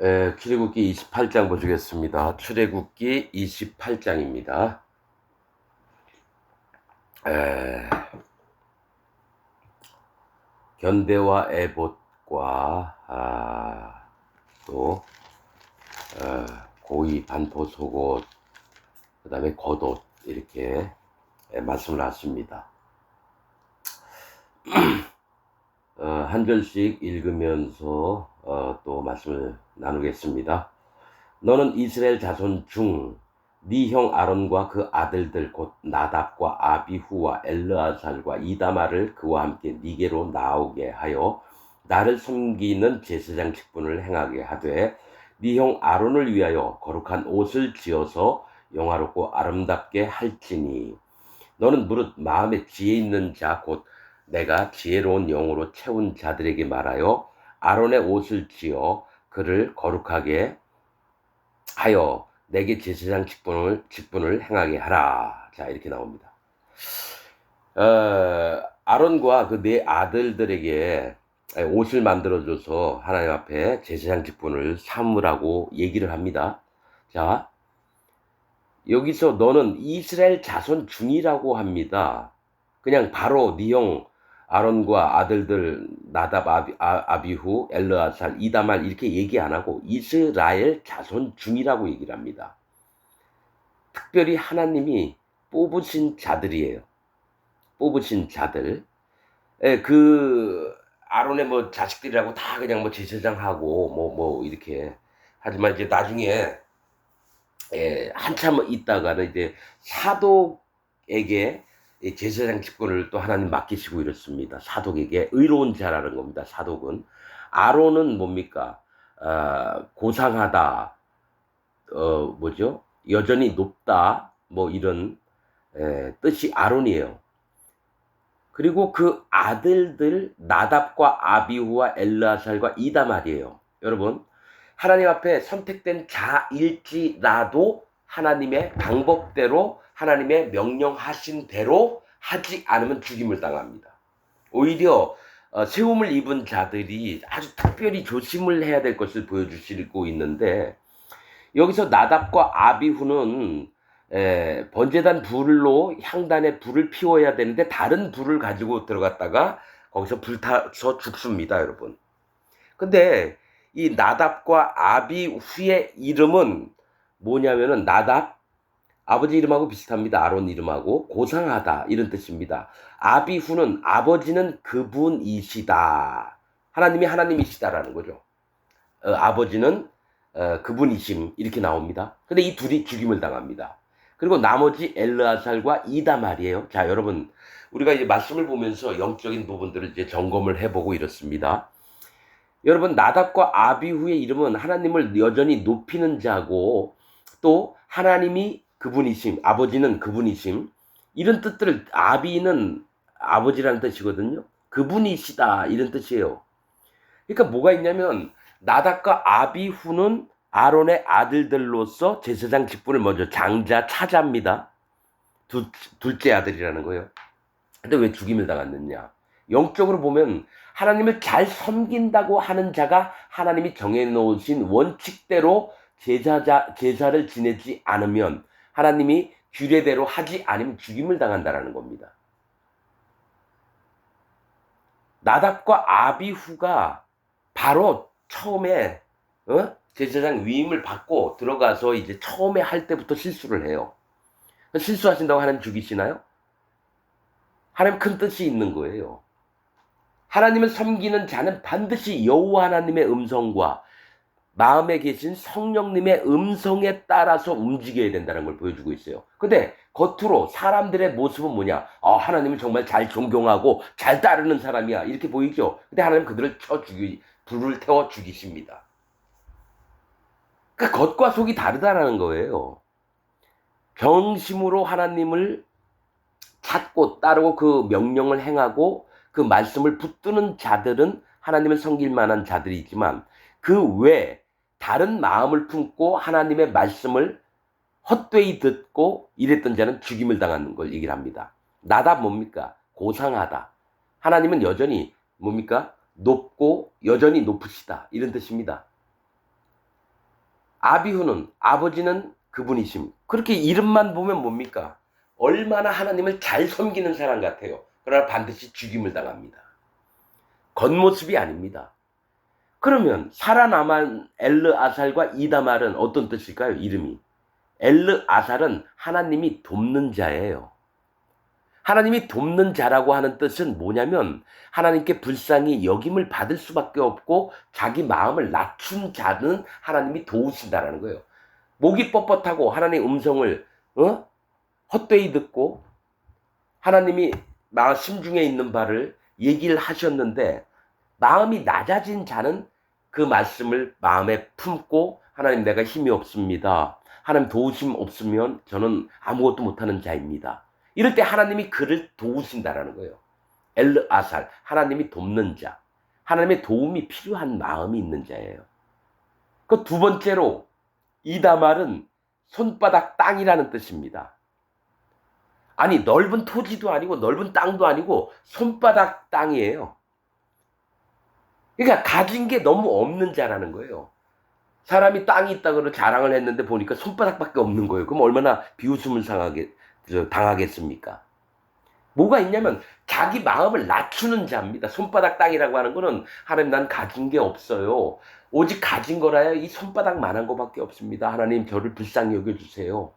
출애굽기 28장 보시겠습니다. 출애굽기 28장입니다. 견대와 에봇과 또 고위 반포 속옷, 그 다음에 겉옷 이렇게 말씀을 하십니다. 한 절씩 읽으면서 또 말씀을 나누겠습니다. 너는 이스라엘 자손 중 네 형 아론과 그 아들들 곧 나답과 아비후와 엘르아살과 이다마를 그와 함께 네게로 나오게 하여 나를 섬기는 제사장 직분을 행하게 하되 네 형 아론을 위하여 거룩한 옷을 지어서 영화롭고 아름답게 할지니 너는 무릇 마음에 지혜 있는 자 곧 내가 지혜로운 영으로 채운 자들에게 말하여 아론의 옷을 지어 그를 거룩하게 하여 내게 제사장 직분을 행하게 하라. 자, 이렇게 나옵니다. 아론과 그 네 아들들에게 옷을 만들어줘서 하나님 앞에 제사장 직분을 삼으라고 얘기를 합니다. 자, 여기서 너는 이스라엘 자손 중이라고 합니다. 그냥 바로 네 형 아론과 아들들 나답, 아비후, 엘르아살, 이다말 이렇게 얘기 안 하고 이스라엘 자손 중이라고 얘기를 합니다. 특별히 하나님이 뽑으신 자들이에요. 뽑으신 자들. 그 아론의 뭐 자식들이라고 다 그냥 뭐 제사장하고 뭐 이렇게 하지만 이제 나중에 한참 있다가는 이제 사독에게 제사장 직분을 또 하나님 맡기시고 이렇습니다. 사독에게 의로운 자라는 겁니다. 사독은 아론은 뭡니까? 고상하다, 뭐죠? 여전히 높다, 뭐 이런 뜻이 아론이에요. 그리고 그 아들들 나답과 아비후와 엘르아살과 이다말이에요. 여러분, 하나님 앞에 선택된 자일지라도 하나님의 방법대로 하나님의 명령하신 대로 하지 않으면 죽임을 당합니다. 오히려 세움을 입은 자들이 아주 특별히 조심을 해야 될 것을 보여주시고 있는데 여기서 나답과 아비후는 번제단 불로 향단에 불을 피워야 되는데 다른 불을 가지고 들어갔다가 거기서 불타서 죽습니다, 여러분. 근데 이 나답과 아비후의 이름은 뭐냐면은 나답 아버지 이름하고 비슷합니다. 아론 이름하고 고상하다 이런 뜻입니다. 아비후는 아버지는 그분이시다. 하나님이 하나님이시다라는 거죠. 아버지는 그분이심 이렇게 나옵니다. 근데 이 둘이 죽임을 당합니다. 그리고 나머지 엘르아살과 이다말이에요. 자, 여러분 우리가 이제 말씀을 보면서 영적인 부분들을 이제 점검을 해보고 이렇습니다. 여러분 나답과 아비후의 이름은 하나님을 여전히 높이는 자고 또 하나님이 그분이심, 아버지는 그분이심 이런 뜻들을 아비는 아버지라는 뜻이거든요. 그분이시다 이런 뜻이에요. 그러니까 뭐가 있냐면 나답과 아비후는 아론의 아들들로서 제사장 직분을 먼저 장자 차자입니다. 둘째 아들이라는 거예요. 근데 왜 죽임을 당했느냐? 영적으로 보면 하나님을 잘 섬긴다고 하는 자가 하나님이 정해놓으신 원칙대로 제사를 지내지 않으면 하나님이 규례대로 하지 않으면 죽임을 당한다라는 겁니다. 나답과 아비후가 바로 처음에 제사장 위임을 받고 들어가서 이제 처음에 할 때부터 실수를 해요. 실수하신다고 하나님 죽이시나요? 하나님 큰 뜻이 있는 거예요. 하나님을 섬기는 자는 반드시 여호와 하나님의 음성과 마음에 계신 성령님의 음성에 따라서 움직여야 된다는 걸 보여주고 있어요. 근데 겉으로 사람들의 모습은 뭐냐? 하나님을 정말 잘 존경하고 잘 따르는 사람이야 이렇게 보이죠. 근데 하나님 그들을 불을 태워 죽이십니다. 그러니까 겉과 속이 다르다는 거예요. 병심으로 하나님을 찾고 따르고 그 명령을 행하고 그 말씀을 붙드는 자들은 하나님을 섬길 만한 자들이지만 그 외에 다른 마음을 품고 하나님의 말씀을 헛되이 듣고 이랬던 자는 죽임을 당하는 걸 얘기를 합니다. 나답 뭡니까? 고상하다. 하나님은 여전히 뭡니까? 높고 여전히 높으시다. 이런 뜻입니다. 아비후는 아버지는 그분이심. 그렇게 이름만 보면 뭡니까? 얼마나 하나님을 잘 섬기는 사람 같아요. 그러나 반드시 죽임을 당합니다. 겉모습이 아닙니다. 그러면 살아남은 엘르아살과 이다말은 어떤 뜻일까요? 이름이. 엘르아살은 하나님이 돕는 자예요. 하나님이 돕는 자라고 하는 뜻은 뭐냐면 하나님께 불쌍히 여김을 받을 수밖에 없고 자기 마음을 낮춘 자는 하나님이 도우신다라는 거예요. 목이 뻣뻣하고 하나님의 음성을 헛되이 듣고 하나님이 심중에 있는 바를 얘기를 하셨는데 마음이 낮아진 자는 그 말씀을 마음에 품고 하나님 내가 힘이 없습니다. 하나님 도우심 없으면 저는 아무것도 못하는 자입니다. 이럴 때 하나님이 그를 도우신다라는 거예요. 엘르아살, 하나님이 돕는 자. 하나님의 도움이 필요한 마음이 있는 자예요. 그 두 번째로 이다말은 손바닥 땅이라는 뜻입니다. 아니 넓은 토지도 아니고 넓은 땅도 아니고 손바닥 땅이에요. 그러니까 가진 게 너무 없는 자라는 거예요. 사람이 땅이 있다고 자랑을 했는데 보니까 손바닥밖에 없는 거예요. 그럼 얼마나 비웃음을 당하겠습니까? 뭐가 있냐면 자기 마음을 낮추는 자입니다. 손바닥 땅이라고 하는 거는 하나님 난 가진 게 없어요. 오직 가진 거라야 이 손바닥만한 거밖에 없습니다. 하나님 저를 불쌍히 여겨주세요.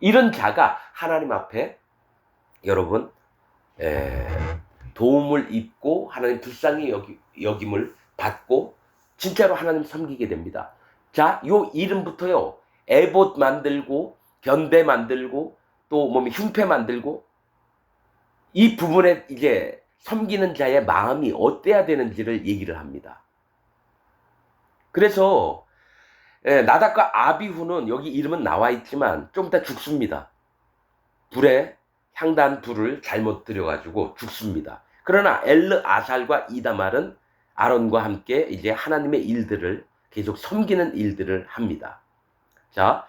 이런 자가 하나님 앞에 여러분 도움을 입고 하나님 불쌍히 여김을 받고 진짜로 하나님 섬기게 됩니다. 자, 요 이름부터요. 에봇 만들고 견대 만들고 또 흉패 만들고 이 부분에 이제 섬기는 자의 마음이 어때야 되는지를 얘기를 합니다. 그래서 나답과 아비후는 여기 이름은 나와 있지만 좀 이따 죽습니다. 불에 향단 불을 잘못 들여가지고 죽습니다. 그러나 엘르아살과 이다말은 아론과 함께 이제 하나님의 일들을 계속 섬기는 일들을 합니다. 자,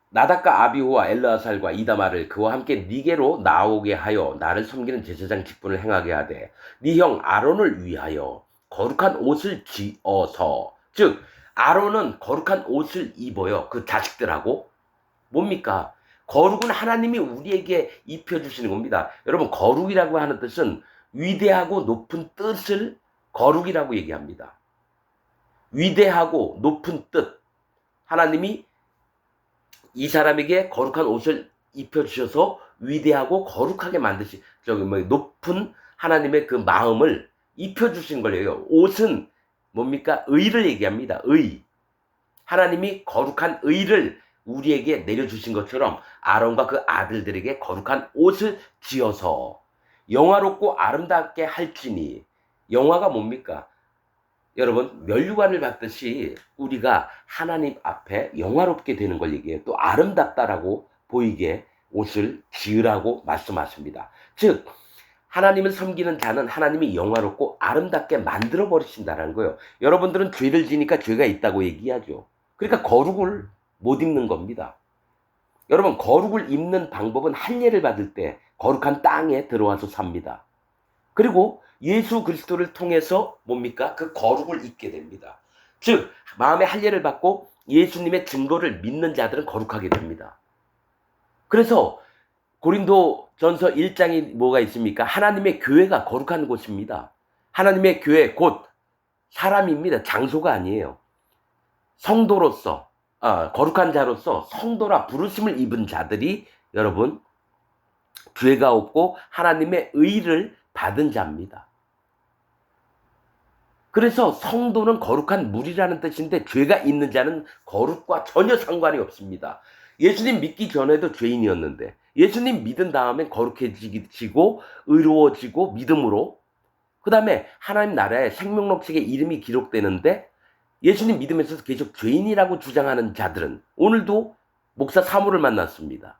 나답과 아비후와 엘르아살과 이다말을 그와 함께 니게로 나오게 하여 나를 섬기는 제사장 직분을 행하게 하되 네 형 아론을 위하여 거룩한 옷을 지어서, 즉 아론은 거룩한 옷을 입어요. 그 자식들하고. 뭡니까? 거룩은 하나님이 우리에게 입혀주시는 겁니다. 여러분 거룩이라고 하는 뜻은 위대하고 높은 뜻을 거룩이라고 얘기합니다. 위대하고 높은 뜻. 하나님이 이 사람에게 거룩한 옷을 입혀주셔서 위대하고 거룩하게 높은 하나님의 그 마음을 입혀주신 거예요. 옷은 뭡니까? 의를 얘기합니다. 의. 하나님이 거룩한 의를 우리에게 내려주신 것처럼 아론과 그 아들들에게 거룩한 옷을 지어서 영화롭고 아름답게 할지니, 영화가 뭡니까? 여러분 면류관을 받듯이 우리가 하나님 앞에 영화롭게 되는 걸 얘기해요. 또 아름답다라고 보이게 옷을 지으라고 말씀하십니다. 즉 하나님을 섬기는 자는 하나님이 영화롭고 아름답게 만들어 버리신다는 거예요. 여러분들은 죄를 지니까 죄가 있다고 얘기하죠. 그러니까 거룩을 못 입는 겁니다. 여러분 거룩을 입는 방법은 할례를 받을 때 거룩한 땅에 들어와서 삽니다. 그리고 예수 그리스도를 통해서 뭡니까? 그 거룩을 입게 됩니다. 즉 마음의 할례를 받고 예수님의 증거를 믿는 자들은 거룩하게 됩니다. 그래서 고린도 전서 1장이 뭐가 있습니까? 하나님의 교회가 거룩한 곳입니다. 하나님의 교회 곧 사람입니다. 장소가 아니에요. 성도로서 거룩한 자로서 성도라 부르심을 입은 자들이 여러분 죄가 없고 하나님의 의를 받은 자입니다. 그래서 성도는 거룩한 물이라는 뜻인데 죄가 있는 자는 거룩과 전혀 상관이 없습니다. 예수님 믿기 전에도 죄인이었는데 예수님 믿은 다음에 거룩해지고 의로워지고 믿음으로 그 다음에 하나님 나라의 생명록책에 이름이 기록되는데 예수님 믿으면서 계속 죄인이라고 주장하는 자들은 오늘도 목사 사모를 만났습니다.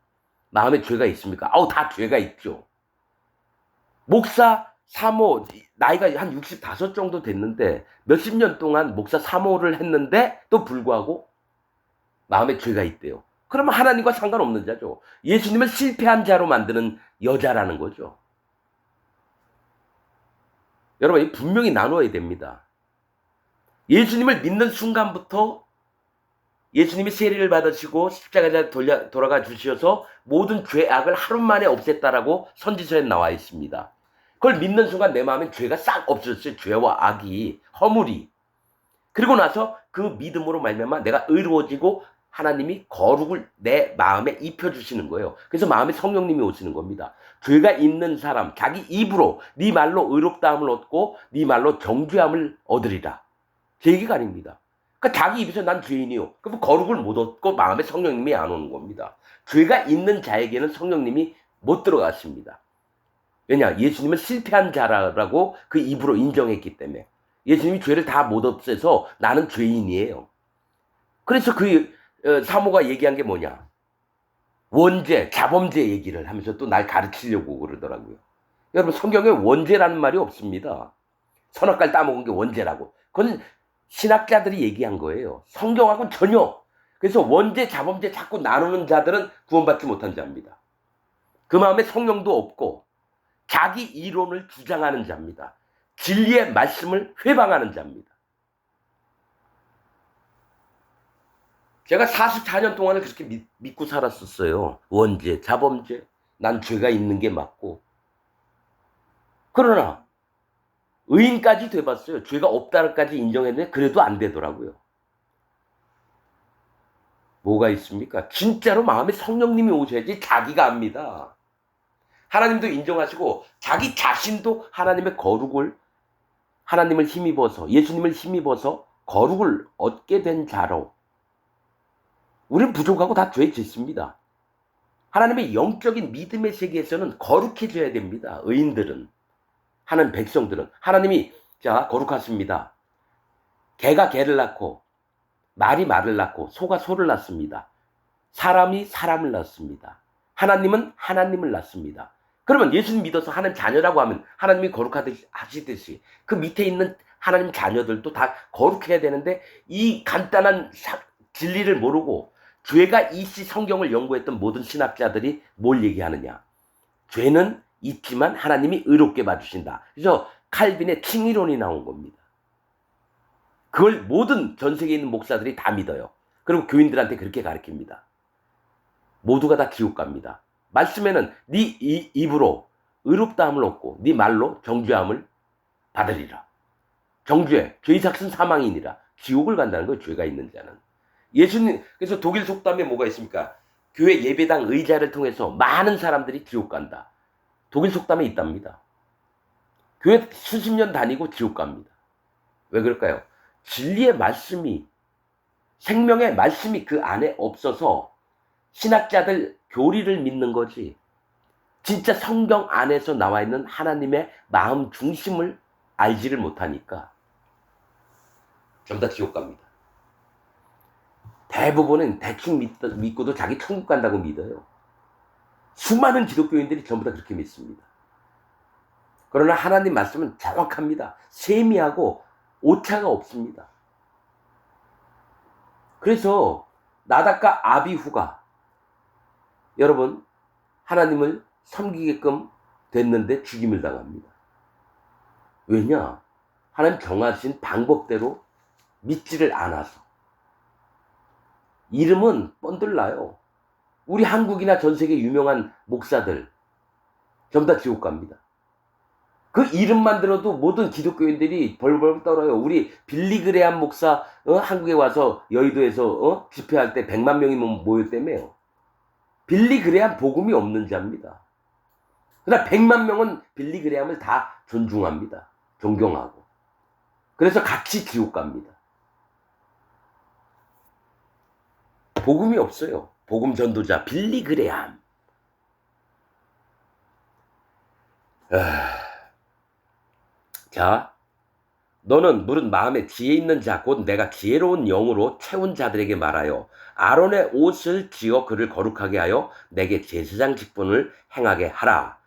마음에 죄가 있습니까? 다 죄가 있죠. 목사 사모 나이가 한 65 정도 됐는데 몇십 년 동안 목사 사모를 했는데 또 불구하고 마음에 죄가 있대요. 그러면 하나님과 상관없는 자죠. 예수님을 실패한 자로 만드는 여자라는 거죠. 여러분 분명히 나눠야 됩니다. 예수님을 믿는 순간부터 예수님이 세례를 받으시고 십자가에 돌아가 주셔서 모든 죄악을 하루 만에 없앴다라고 선지서에 나와 있습니다. 그걸 믿는 순간 내 마음엔 죄가 싹 없어졌어요. 죄와 악이, 허물이. 그리고 나서 그 믿음으로 말미암아 내가 의로워지고 하나님이 거룩을 내 마음에 입혀주시는 거예요. 그래서 마음에 성령님이 오시는 겁니다. 죄가 있는 사람, 자기 입으로 네 말로 의롭다함을 얻고 네 말로 정죄함을 얻으리라. 제 얘기가 아닙니다. 그러니까 자기 입에서 난 죄인이요. 그럼 거룩을 못 얻고 마음에 성령님이 안 오는 겁니다. 죄가 있는 자에게는 성령님이 못 들어갔습니다. 왜냐? 예수님은 실패한 자라고 그 입으로 인정했기 때문에. 예수님이 죄를 다 못 없애서 나는 죄인이에요. 그래서 그 사모가 얘기한 게 뭐냐? 원죄, 자범죄 얘기를 하면서 또 날 가르치려고 그러더라고요. 여러분 성경에 원죄라는 말이 없습니다. 선악과를 따먹은 게 원죄라고. 그건 신학자들이 얘기한 거예요. 성경하고는 전혀. 그래서 원죄, 자범죄 자꾸 나누는 자들은 구원받지 못한 자입니다. 그 마음에 성령도 없고 자기 이론을 주장하는 자입니다. 진리의 말씀을 회방하는 자입니다. 제가 44년 동안을 그렇게 믿고 살았었어요. 원죄, 자범죄, 난 죄가 있는 게 맞고. 그러나 의인까지 돼봤어요. 죄가 없다는까지 인정했는데 그래도 안 되더라고요. 뭐가 있습니까? 진짜로 마음에 성령님이 오셔야지 자기가 압니다. 하나님도 인정하시고 자기 자신도 하나님의 거룩을, 하나님을 힘입어서, 예수님을 힘입어서 거룩을 얻게 된 자로. 우리는 부족하고 다 죄 짓습니다. 하나님의 영적인 믿음의 세계에서는 거룩해져야 됩니다. 의인들은, 하는 백성들은. 하나님이 자 거룩하십니다. 개가 개를 낳고 말이 말을 낳고 소가 소를 낳습니다. 사람이 사람을 낳습니다. 하나님은 하나님을 낳습니다. 그러면 예수님 믿어서 하나님 자녀라고 하면 하나님이 거룩하시듯이 그 밑에 있는 하나님 자녀들도 다 거룩해야 되는데 이 간단한 진리를 모르고 죄가 이씨 성경을 연구했던 모든 신학자들이 뭘 얘기하느냐. 죄는 있지만 하나님이 의롭게 봐주신다. 그래서 칼빈의 칭의론이 나온 겁니다. 그걸 모든 전 세계에 있는 목사들이 다 믿어요. 그리고 교인들한테 그렇게 가르칩니다. 모두가 다 지옥 갑니다. 말씀에는 네 입으로 의롭다함을 얻고 네 말로 정죄함을 받으리라. 정죄, 죄의 삭은 사망이니라. 지옥을 간다는 거예요. 죄가 있는 자는. 예수님, 그래서 독일 속담에 뭐가 있습니까? 교회 예배당 의자를 통해서 많은 사람들이 지옥 간다. 독일 속담에 있답니다. 교회 수십 년 다니고 지옥 갑니다. 왜 그럴까요? 진리의 말씀이, 생명의 말씀이 그 안에 없어서 신학자들 교리를 믿는 거지 진짜 성경 안에서 나와 있는 하나님의 마음 중심을 알지를 못하니까 전부 다 지옥 갑니다. 대부분은 대충 믿고도 자기 천국 간다고 믿어요. 수많은 기독교인들이 전부 다 그렇게 믿습니다. 그러나 하나님 말씀은 정확합니다. 세미하고 오차가 없습니다. 그래서 나답과 아비후가 여러분 하나님을 섬기게끔 됐는데 죽임을 당합니다. 왜냐? 하나님 정하신 방법대로 믿지를 않아서. 이름은 뻔들나요. 우리 한국이나 전 세계 유명한 목사들 전부 다 지옥 갑니다. 그 이름만 들어도 모든 기독교인들이 벌벌 떨어요. 우리 빌리그레암 목사 한국에 와서 여의도에서 집회할 때 100만 명이 모였다며요. 빌리그레암 복음이 없는 자입니다. 그러나 100만 명은 빌리그레암을 다 존중합니다. 존경하고. 그래서 같이 지옥 갑니다. 복음이 없어요. 복음 전도자 빌리그레암. 자, 너는 물은 마음에 지혜 있는 자 곧 내가 지혜로운 영으로 채운 자들에게 말하여 아론의 옷을 지어 그를 거룩하게 하여 내게 제사장 직분을 행하게 하라.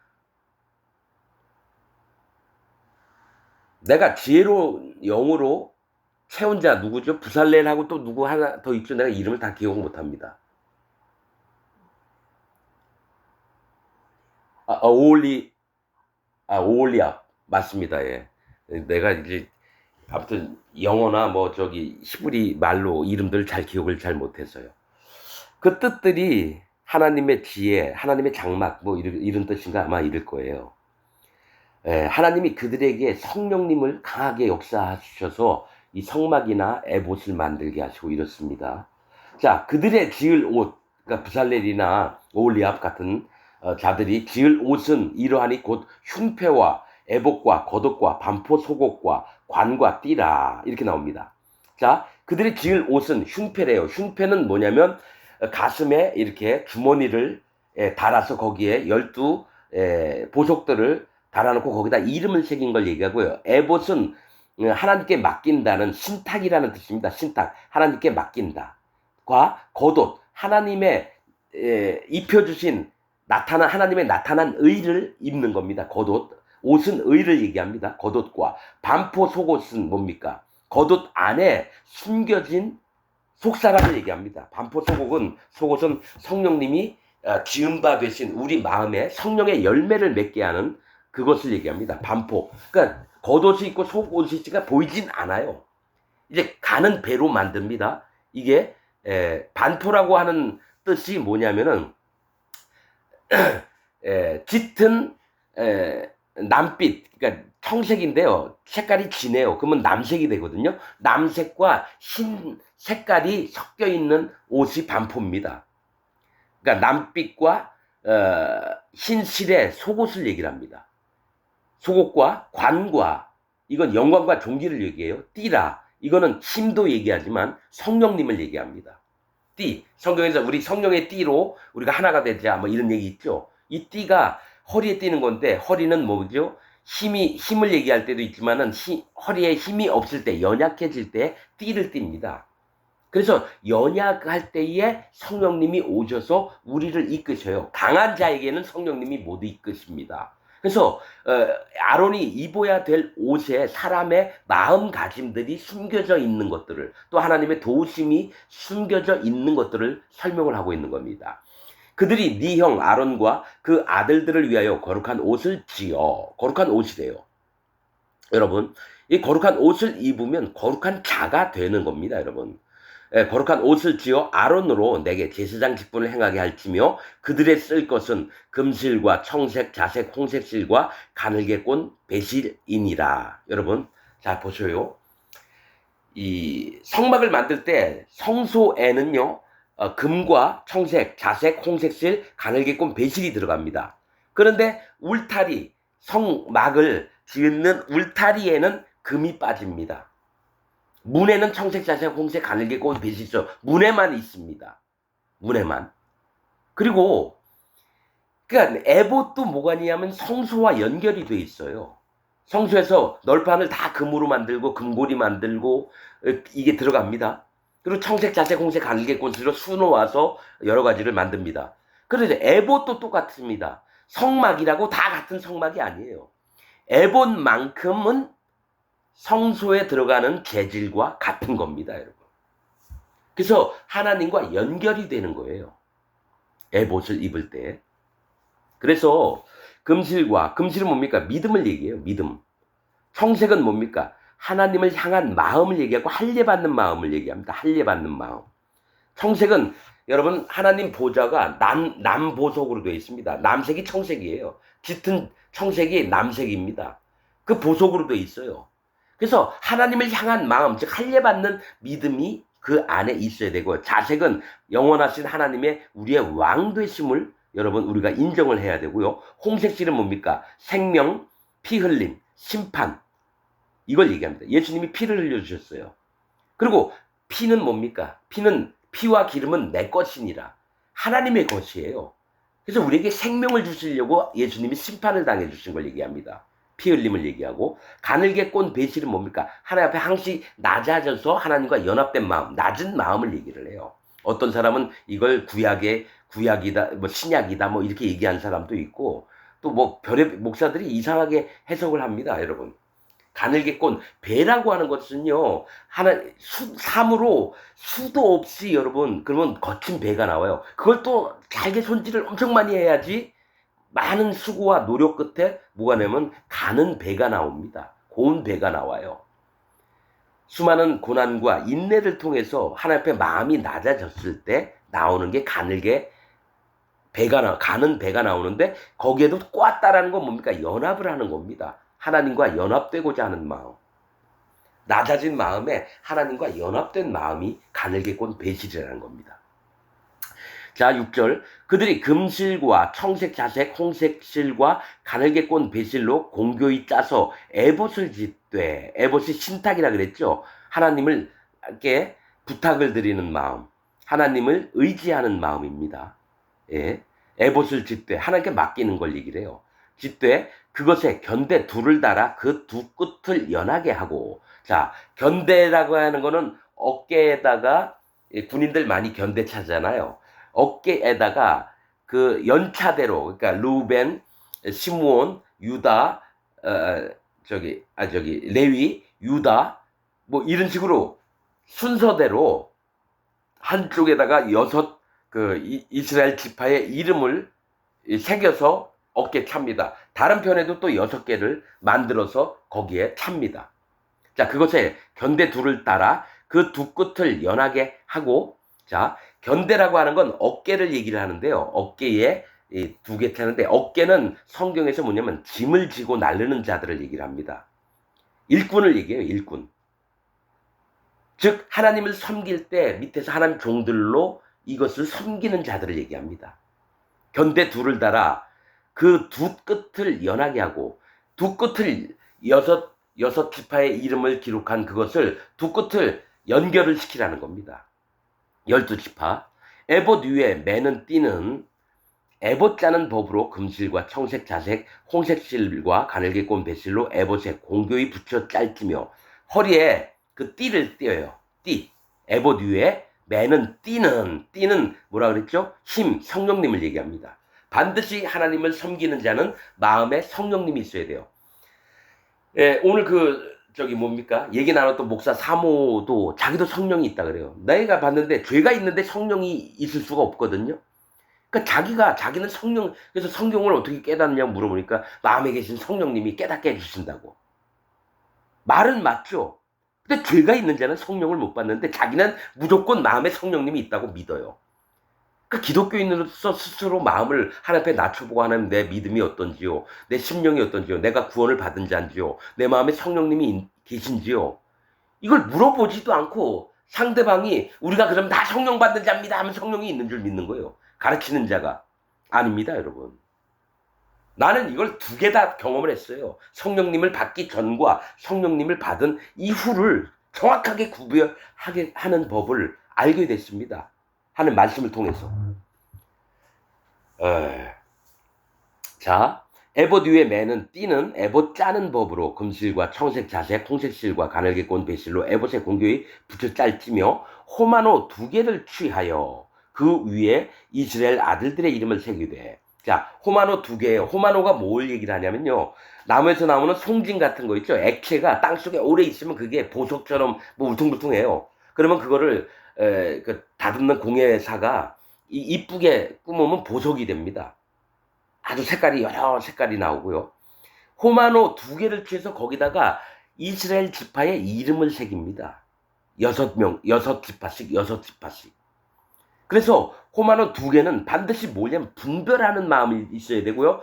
내가 지혜로운 영으로 채운 자 누구죠? 부살렐하고 또 누구 하나 더 있죠? 내가 이름을 다 기억 못합니다. 오올리압 맞습니다. 예. 내가 이제 아무튼 영어나 뭐 저기 히브리 말로 이름들 잘 기억을 잘 못해서요. 그 뜻들이 하나님의 지혜, 하나님의 장막 뭐 이런 뜻인가 아마 이럴 거예요. 하나님이 그들에게 성령님을 강하게 역사하셔서 이 성막이나 에봇을 만들게 하시고 이렇습니다. 자, 그들의 지을 옷, 그러니까 부살렐이나 오홀리압 같은 자들이 지을 옷은 이러하니 곧 흉패와 에봇과 겉옷과 반포 속옷과 관과 띠라 이렇게 나옵니다. 자, 그들이 지을 옷은 흉패래요. 흉패는 뭐냐면 가슴에 이렇게 주머니를 달아서 거기에 12 보석들을 달아놓고 거기다 이름을 새긴 걸 얘기하고요. 에봇은 하나님께 맡긴다는 신탁이라는 뜻입니다. 신탁, 하나님께 맡긴다. 과 겉옷, 하나님의 입혀주신 하나님의 나타난 의를 입는 겁니다. 겉옷, 옷은 의를 얘기합니다. 겉옷과 반포 속옷은 뭡니까? 겉옷 안에 숨겨진 속사람을 얘기합니다. 반포 속옷은 성령님이 지은 바 되신 우리 마음에 성령의 열매를 맺게 하는 그것을 얘기합니다. 반포. 그러니까 겉옷이 있고 속옷이 있지가 보이진 않아요. 이제 가는 배로 만듭니다. 이게 반포라고 하는 뜻이 뭐냐면은 짙은 남빛, 그러니까 청색인데요. 색깔이 진해요. 그러면 남색이 되거든요. 남색과 흰 색깔이 섞여 있는 옷이 반포입니다. 그러니까 남빛과 흰 실의 속옷을 얘기를 합니다. 속옷과 관과, 이건 영광과 존귀를 얘기해요. 띠라, 이거는 힘도 얘기하지만 성령님을 얘기합니다. 띠, 성경에서 우리 성령의 띠로 우리가 하나가 되자 뭐 이런 얘기 있죠. 이 띠가 허리에 띠는 건데, 허리는 뭐죠? 힘을 얘기할 때도 있지만은 허리에 힘이 없을 때, 연약해질 때 띠를 띱니다. 그래서 연약할 때에 성령님이 오셔서 우리를 이끄셔요. 강한 자에게는 성령님이 모두 이끄십니다. 그래서 아론이 입어야 될 옷에 사람의 마음가짐들이 숨겨져 있는 것들을, 또 하나님의 도우심이 숨겨져 있는 것들을 설명을 하고 있는 겁니다. 그들이 네 형 아론과 그 아들들을 위하여 거룩한 옷을 지어, 거룩한 옷이래요. 여러분, 이 거룩한 옷을 입으면 거룩한 자가 되는 겁니다, 여러분. 거룩한 옷을 지어 아론으로 내게 제사장 직분을 행하게 할지며 그들의 쓸 것은 금실과 청색, 자색, 홍색 실과 가늘게 꼰 배실이니라. 여러분, 자 보셔요. 이 성막을 만들 때 성소에는요, 금과 청색, 자색, 홍색 실, 가늘게 꼰 배실이 들어갑니다. 그런데 울타리, 성막을 짓는 울타리에는 금이 빠집니다. 문에는 청색, 자색, 홍색, 가늘게 꼰 배실이 있어. 문에만 있습니다. 문에만. 그리고 그러니까 에봇도 뭐가 있냐면 성소와 연결이 돼 있어요. 성소에서 널판을 다 금으로 만들고 금고리 만들고 이게 들어갑니다. 그리고 청색, 자색, 홍색, 가늘게 꼰으로 수놓아서 여러 가지를 만듭니다. 그런데 에봇도 똑같습니다. 성막이라고 다 같은 성막이 아니에요. 에봇만큼은 성소에 들어가는 재질과 같은 겁니다, 여러분. 그래서 하나님과 연결이 되는 거예요. 에봇을 입을 때. 그래서 금실은 뭡니까? 믿음을 얘기해요, 믿음. 청색은 뭡니까? 하나님을 향한 마음을 얘기하고 할례받는 마음을 얘기합니다. 할례받는 마음. 청색은 여러분 하나님 보좌가 남보석으로 되어 있습니다. 남색이 청색이에요. 짙은 청색이 남색입니다. 그 보석으로 되어 있어요. 그래서 하나님을 향한 마음, 즉 할례받는 믿음이 그 안에 있어야 되고, 자색은 영원하신 하나님의 우리의 왕 되심을 여러분 우리가 인정을 해야 되고요. 홍색실은 뭡니까? 생명, 피 흘림, 심판, 이걸 얘기합니다. 예수님이 피를 흘려주셨어요. 그리고 피는 뭡니까? 피와 기름은 내 것이니라. 하나님의 것이에요. 그래서 우리에게 생명을 주시려고 예수님이 심판을 당해 주신 걸 얘기합니다. 피 흘림을 얘기하고, 가늘게 꼰 배실은 뭡니까? 하나님 앞에 항시 낮아져서 하나님과 연합된 마음, 낮은 마음을 얘기를 해요. 어떤 사람은 이걸 구약이다, 뭐 신약이다, 뭐 이렇게 얘기하는 사람도 있고, 또 뭐 별의 목사들이 이상하게 해석을 합니다, 여러분. 가늘게 꼰 배라고 하는 것은요, 삶으로 수도 없이 여러분, 그러면 거친 배가 나와요. 그걸 또 잘게 손질을 엄청 많이 해야지 많은 수고와 노력 끝에 뭐가 되면 가는 배가 나옵니다. 고운 배가 나와요. 수많은 고난과 인내를 통해서 하나님 앞에 마음이 낮아졌을 때 나오는 게 가늘게 가는 배가 나오는데, 거기에도 꽈다라는 건 뭡니까? 연합을 하는 겁니다. 하나님과 연합되고자 하는 마음. 낮아진 마음에 하나님과 연합된 마음이 가늘게 꼰 배실이라는 겁니다. 자, 6절. 그들이 금실과 청색 자색 홍색실과 가늘게 꼰 배실로 공교히 짜서 에봇을 짓되, 에봇이 신탁이라 그랬죠. 하나님을 께 부탁을 드리는 마음, 하나님을 의지하는 마음입니다. 예. 에봇을 짓되, 하나님께 맡기는 걸 얘기를 해요. 짓되 그것에 견대 둘을 달아 그 두 끝을 연하게 하고. 자, 견대라고 하는 거는 어깨에다가, 군인들 많이 견대 차잖아요. 어깨에다가 그 연차대로, 그러니까 루벤, 시므온, 유다, 레위, 유다, 뭐 이런 식으로 순서대로 한쪽에다가 6 이스라엘 지파의 이름을 새겨서 어깨에 찹니다. 다른 편에도 또 6개를 만들어서 거기에 찹니다. 자, 그것에 견대 둘을 따라 그 두 끝을 연하게 하고. 자, 견대라고 하는 건 어깨를 얘기를 하는데요. 어깨에 2개 차는데, 어깨는 성경에서 뭐냐면 짐을 지고 나르는 자들을 얘기를 합니다. 일꾼을 얘기해요. 일꾼. 즉 하나님을 섬길 때 밑에서 하나님 종들로 이것을 섬기는 자들을 얘기합니다. 견대 둘을 달아 그 두 끝을 연하게 하고, 두 끝을 여섯 지파의 이름을 기록한 그것을 두 끝을 연결을 시키라는 겁니다. 12지파. 에봇 위에 매는 띠는 에봇 짜는 법으로 금실과 청색 자색 홍색 실과 가늘게 꼰 배실로 에봇에 공교히 붙여 짤지며, 허리에 그 띠를 띄어요. 띠. 에봇 위에 매는 띠는 뭐라 그랬죠? 힘, 성령님을 얘기합니다. 반드시 하나님을 섬기는 자는 마음에 성령님이 있어야 돼요. 예, 오늘 뭡니까? 얘기 나눴던 목사 사모도 자기도 성령이 있다 그래요. 내가 봤는데 죄가 있는데 성령이 있을 수가 없거든요. 그러니까 자기는 성령, 그래서 성경을 어떻게 깨닫느냐고 물어보니까 마음에 계신 성령님이 깨닫게 해주신다고. 말은 맞죠. 근데 죄가 있는 자는 성령을 못 받는데 자기는 무조건 마음에 성령님이 있다고 믿어요. 그러니까 기독교인으로서 스스로 마음을 하나님 앞에 낮춰보고, 하나님 내 믿음이 어떤지요, 내 심령이 어떤지요, 내가 구원을 받은 자인지요, 내 마음에 성령님이 계신지요, 이걸 물어보지도 않고 상대방이 우리가 그럼 다 성령 받는 자입니다 하면 성령이 있는 줄 믿는 거예요. 가르치는 자가. 아닙니다, 여러분. 나는 이걸 2개 다 경험을 했어요. 성령님을 받기 전과 성령님을 받은 이후를 정확하게 구별하게 하는 법을 알게 됐습니다. 하는 말씀을 통해서. 자, 에봇 위에 매는 띠는 에봇 짜는 법으로 금실과 청색 자색 홍색 실과 가늘게 꼰 배실로 에봇에 공교히 붙여 짤지며, 호마노 2개를 취하여 그 위에 이스라엘 아들들의 이름을 새기되. 자, 호마노 2개예요. 호마노가 뭘 얘기를 하냐면요, 나무에서 나오는 송진 같은 거 있죠. 액체가 땅속에 오래 있으면 그게 보석처럼 뭐 울퉁불퉁해요. 그러면 그거를 다듬는 공예사가 이쁘게 꾸미면 보석이 됩니다. 아주 여러 색깔이 나오고요. 호마노 2개를 취해서 거기다가 이스라엘 지파의 이름을 새깁니다. 6지파씩. 그래서 호마노 2개는 반드시 뭐냐면 분별하는 마음이 있어야 되고요.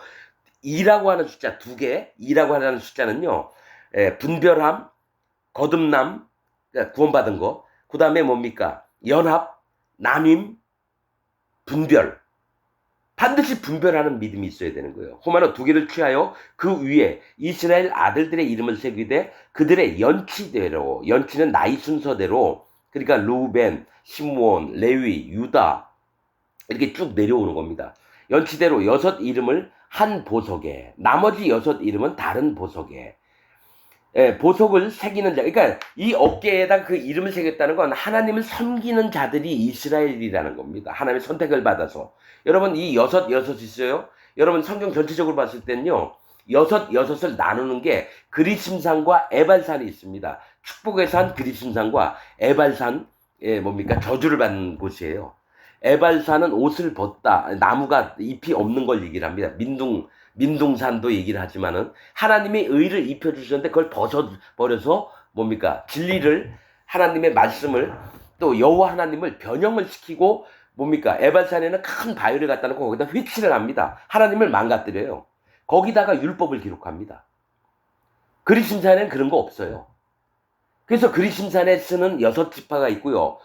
2라고 하는 숫자 2개, 2라고 하는 숫자는요, 분별함, 거듭남, 구원받은 거, 그 다음에 뭡니까? 연합, 나눔, 분별. 반드시 분별하는 믿음이 있어야 되는 거예요. 호마노 2개를 취하여 그 위에 이스라엘 아들들의 이름을 새기되 그들의 연치대로, 연치는 나이 순서대로, 그러니까 루벤, 시므온, 레위, 유다 이렇게 쭉 내려오는 겁니다. 연치대로 6 이름을 한 보석에, 나머지 6 이름은 다른 보석에, 보석을 새기는 자. 그러니까 이 어깨에다 그 이름을 새겼다는 건 하나님을 섬기는 자들이 이스라엘이라는 겁니다. 하나님의 선택을 받아서. 여러분, 이 6 있어요. 여러분, 성경 전체적으로 봤을 때는요, 6을 나누는 게 그리심산과 에발산이 있습니다. 축복의 산 그리심산과 에발산, 뭡니까? 저주를 받는 곳이에요. 에발산은 옷을 벗다, 나무가 잎이 없는 걸 얘기를 합니다. 민둥산도 얘기를 하지만은 하나님의 의를 입혀주셨는데 그걸 벗어버려서 뭡니까? 진리를, 하나님의 말씀을, 또 여호와 하나님을 변형을 시키고 뭡니까? 에발산에는 큰 바위를 갖다 놓고 거기다 휘치를 합니다. 하나님을 망가뜨려요. 거기다가 율법을 기록합니다. 그리심산에는 그런 거 없어요. 그래서 그리심산에 쓰는 6지파가 있고요.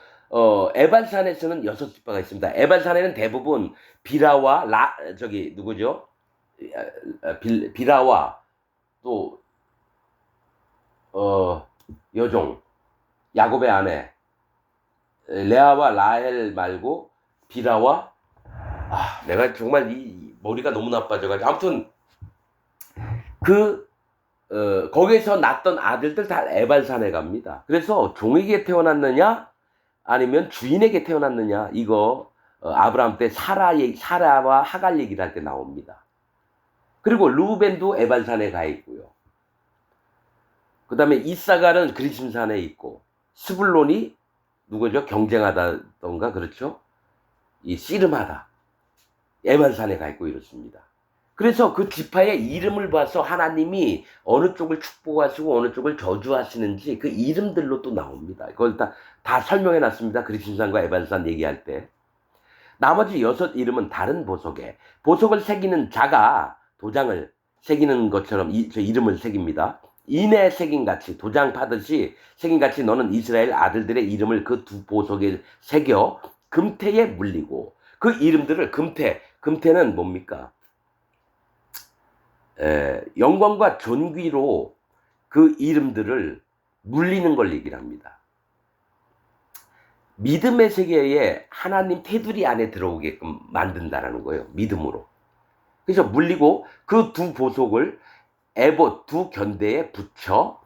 에발산에 쓰는 6지파가 있습니다. 에발산에는 대부분 비라와 누구죠? 비라와 또 여종, 야곱의 아내 레아와 라헬 말고 비라와, 내가 정말 이 머리가 너무 나빠져가지고, 아무튼 거기에서 낳았던 아들들 다 에발산에 갑니다. 그래서 종에게 태어났느냐 아니면 주인에게 태어났느냐, 이거 아브라함 때 사라와 하갈 얘기를 할 때 나옵니다. 그리고 루벤도 에발산에 가 있고요. 그 다음에 이사갈은 그리심산에 있고, 스불론이 누구죠? 경쟁하다던가, 그렇죠? 이 씨름하다, 에발산에 가 있고 이렇습니다. 그래서 그 지파의 이름을 봐서 하나님이 어느 쪽을 축복하시고 어느 쪽을 저주하시는지 그 이름들로 또 나옵니다. 그걸 다 설명해 놨습니다. 그리심산과 에발산 얘기할 때. 나머지 6 이름은 다른 보석을 새기는 자가 도장을 새기는 것처럼 저 이름을 새깁니다. 인에 새긴 같이, 도장 파듯이 새긴 같이 너는 이스라엘 아들들의 이름을 그 2 보석에 새겨 금태에 물리고, 그 이름들을 금태는 뭡니까? 영광과 존귀로 그 이름들을 물리는 걸 얘기를 합니다. 믿음의 세계에 하나님 테두리 안에 들어오게끔 만든다라는 거예요. 믿음으로. 그래서 물리고 그 2 보석을 에봇 2 견대에 붙여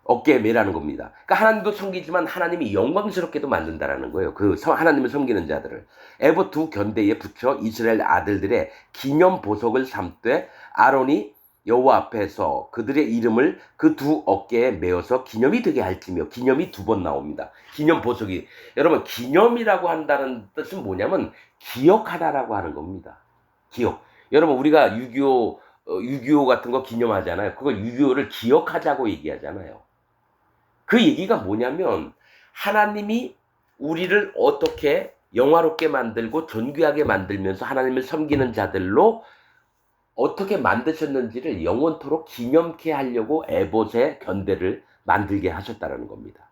어깨에 매라는 겁니다. 그러니까 하나님도 섬기지만 하나님이 영광스럽게도 만든다라는 거예요. 그 하나님을 섬기는 자들을 에봇 2 견대에 붙여 이스라엘 아들들의 기념 보석을 삼되 아론이 여호와 앞에서 그들의 이름을 그 2 어깨에 메어서 기념이 되게 할지며, 기념이 2번 나옵니다. 기념 보석이, 여러분 기념이라고 한다는 뜻은 뭐냐면 기억하다라고 하는 겁니다. 기억. 여러분 우리가 6.25 같은 거 기념하잖아요. 그거 6.25를 기억하자고 얘기하잖아요. 그 얘기가 뭐냐면 하나님이 우리를 어떻게 영화롭게 만들고 존귀하게 만들면서 하나님을 섬기는 자들로 어떻게 만드셨는지를 영원토록 기념케 하려고 에봇의 견대를 만들게 하셨다는 겁니다.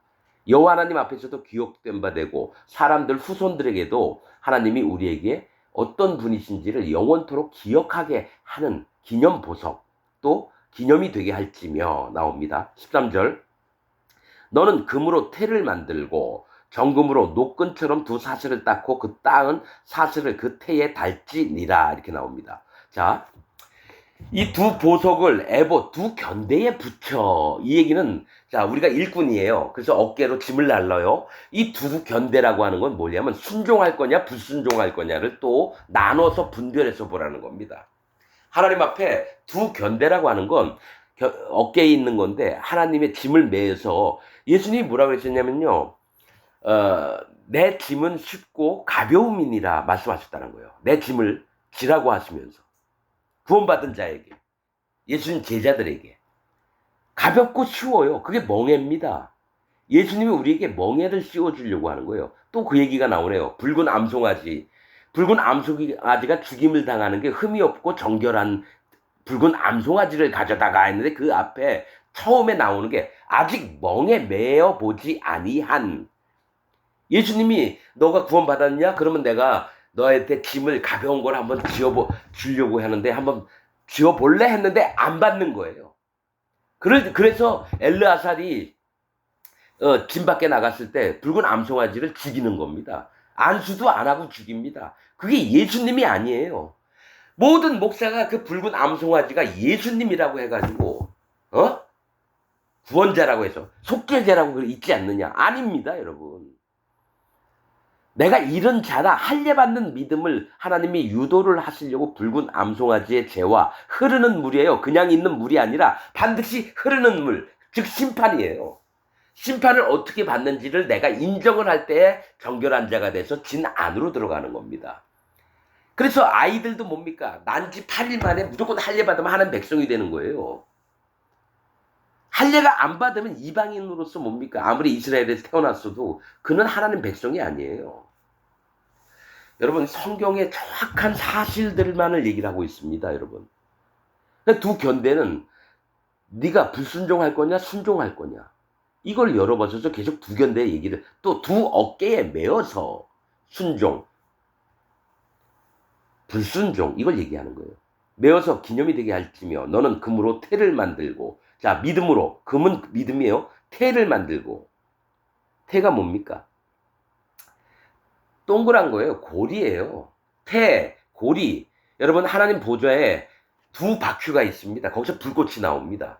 여호와 하나님 앞에서도 기억된 바 되고 사람들 후손들에게도 하나님이 우리에게 어떤 분이신지를 영원토록 기억하게 하는 기념 보석, 또 기념이 되게 할지며 나옵니다. 13절, 너는 금으로 태를 만들고 정금으로 노끈처럼 2 사슬을 닦고 그 따은 사슬을 그 태에 달지니라, 이렇게 나옵니다. 자, 이 2 보석을 에봇 2 견대에 붙여, 이 얘기는, 자, 우리가 일꾼이에요. 그래서 어깨로 짐을 날라요. 이 2 견대라고 하는 건 뭐냐면 순종할 거냐 불순종할 거냐를 또 나눠서 분별해서 보라는 겁니다. 하나님 앞에 2 견대라고 하는 건 어깨에 있는 건데, 하나님의 짐을 매서, 예수님이 뭐라고 했었냐면요, 내 짐은 쉽고 가벼움이니라 말씀하셨다는 거예요. 내 짐을 지라고 하시면서 구원받은 자에게, 예수님 제자들에게 가볍고 쉬워요. 그게 멍에입니다. 예수님이 우리에게 멍에를 씌워주려고 하는 거예요. 또 그 얘기가 나오네요. 붉은 암송아지가 죽임을 당하는 게 흠이 없고 정결한 붉은 암송아지를 가져다가 했는데, 그 앞에 처음에 나오는 게 아직 멍에 매어 보지 아니한, 예수님이 너가 구원받았냐? 그러면 내가 너한테 짐을 가벼운 걸 한번 주려고 하는데 한번 지어볼래? 했는데 안 받는 거예요. 그래서 엘르아살이 짐 밖에 나갔을 때 붉은 암송아지를 죽이는 겁니다. 안수도 안 하고 죽입니다. 그게 예수님이 아니에요. 모든 목사가 그 붉은 암송아지가 예수님이라고 해가지고 구원자라고 해서 속죄자라고 있지 않느냐? 아닙니다, 여러분. 내가 이런 자라 할례받는 믿음을 하나님이 유도를 하시려고 붉은 암송아지의 죄와 흐르는 물이에요. 그냥 있는 물이 아니라 반드시 흐르는 물, 즉 심판이에요. 심판을 어떻게 받는지를 내가 인정을 할 때에 정결한 자가 돼서 진 안으로 들어가는 겁니다. 그래서 아이들도 뭡니까? 난지 8일 만에 무조건 할례받으면 하나님 백성이 되는 거예요. 할례가 안 받으면 이방인으로서 뭡니까? 아무리 이스라엘에서 태어났어도 그는 하나님 백성이 아니에요. 여러분 성경의 정확한 사실들만을 얘기를 하고 있습니다. 여러분. 두 견대는 네가 불순종할 거냐 순종할 거냐 이걸 열어봐서 계속 두 견대의 얘기를 또 두 어깨에 메어서 순종, 불순종 이걸 얘기하는 거예요. 메어서 기념이 되게 할지며 너는 금으로 태를 만들고 자 믿음으로 금은 믿음이에요. 태를 만들고 태가 뭡니까? 동그란 거예요. 고리예요. 태, 고리. 여러분 하나님 보좌에 두 바퀴가 있습니다. 거기서 불꽃이 나옵니다.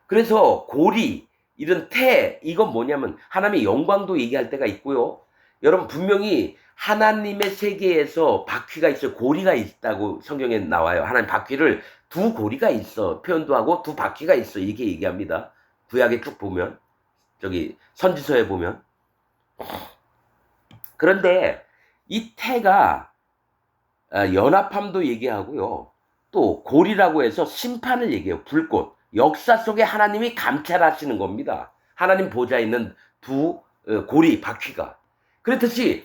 그래서 고리, 이런 태, 이건 뭐냐면 하나님의 영광도 얘기할 때가 있고요. 여러분 분명히 하나님의 세계에서 바퀴가 있어요. 고리가 있다고 성경에 나와요. 하나님 바퀴를 두 고리가 있어 표현도 하고 두 바퀴가 있어 이렇게 얘기합니다. 구약에 쭉 보면 저기 선지서에 보면 그런데 이 태가 연합함도 얘기하고요. 또 고리라고 해서 심판을 얘기해요. 불꽃. 역사 속에 하나님이 감찰하시는 겁니다. 하나님 보좌에 있는 두 고리, 바퀴가. 그렇듯이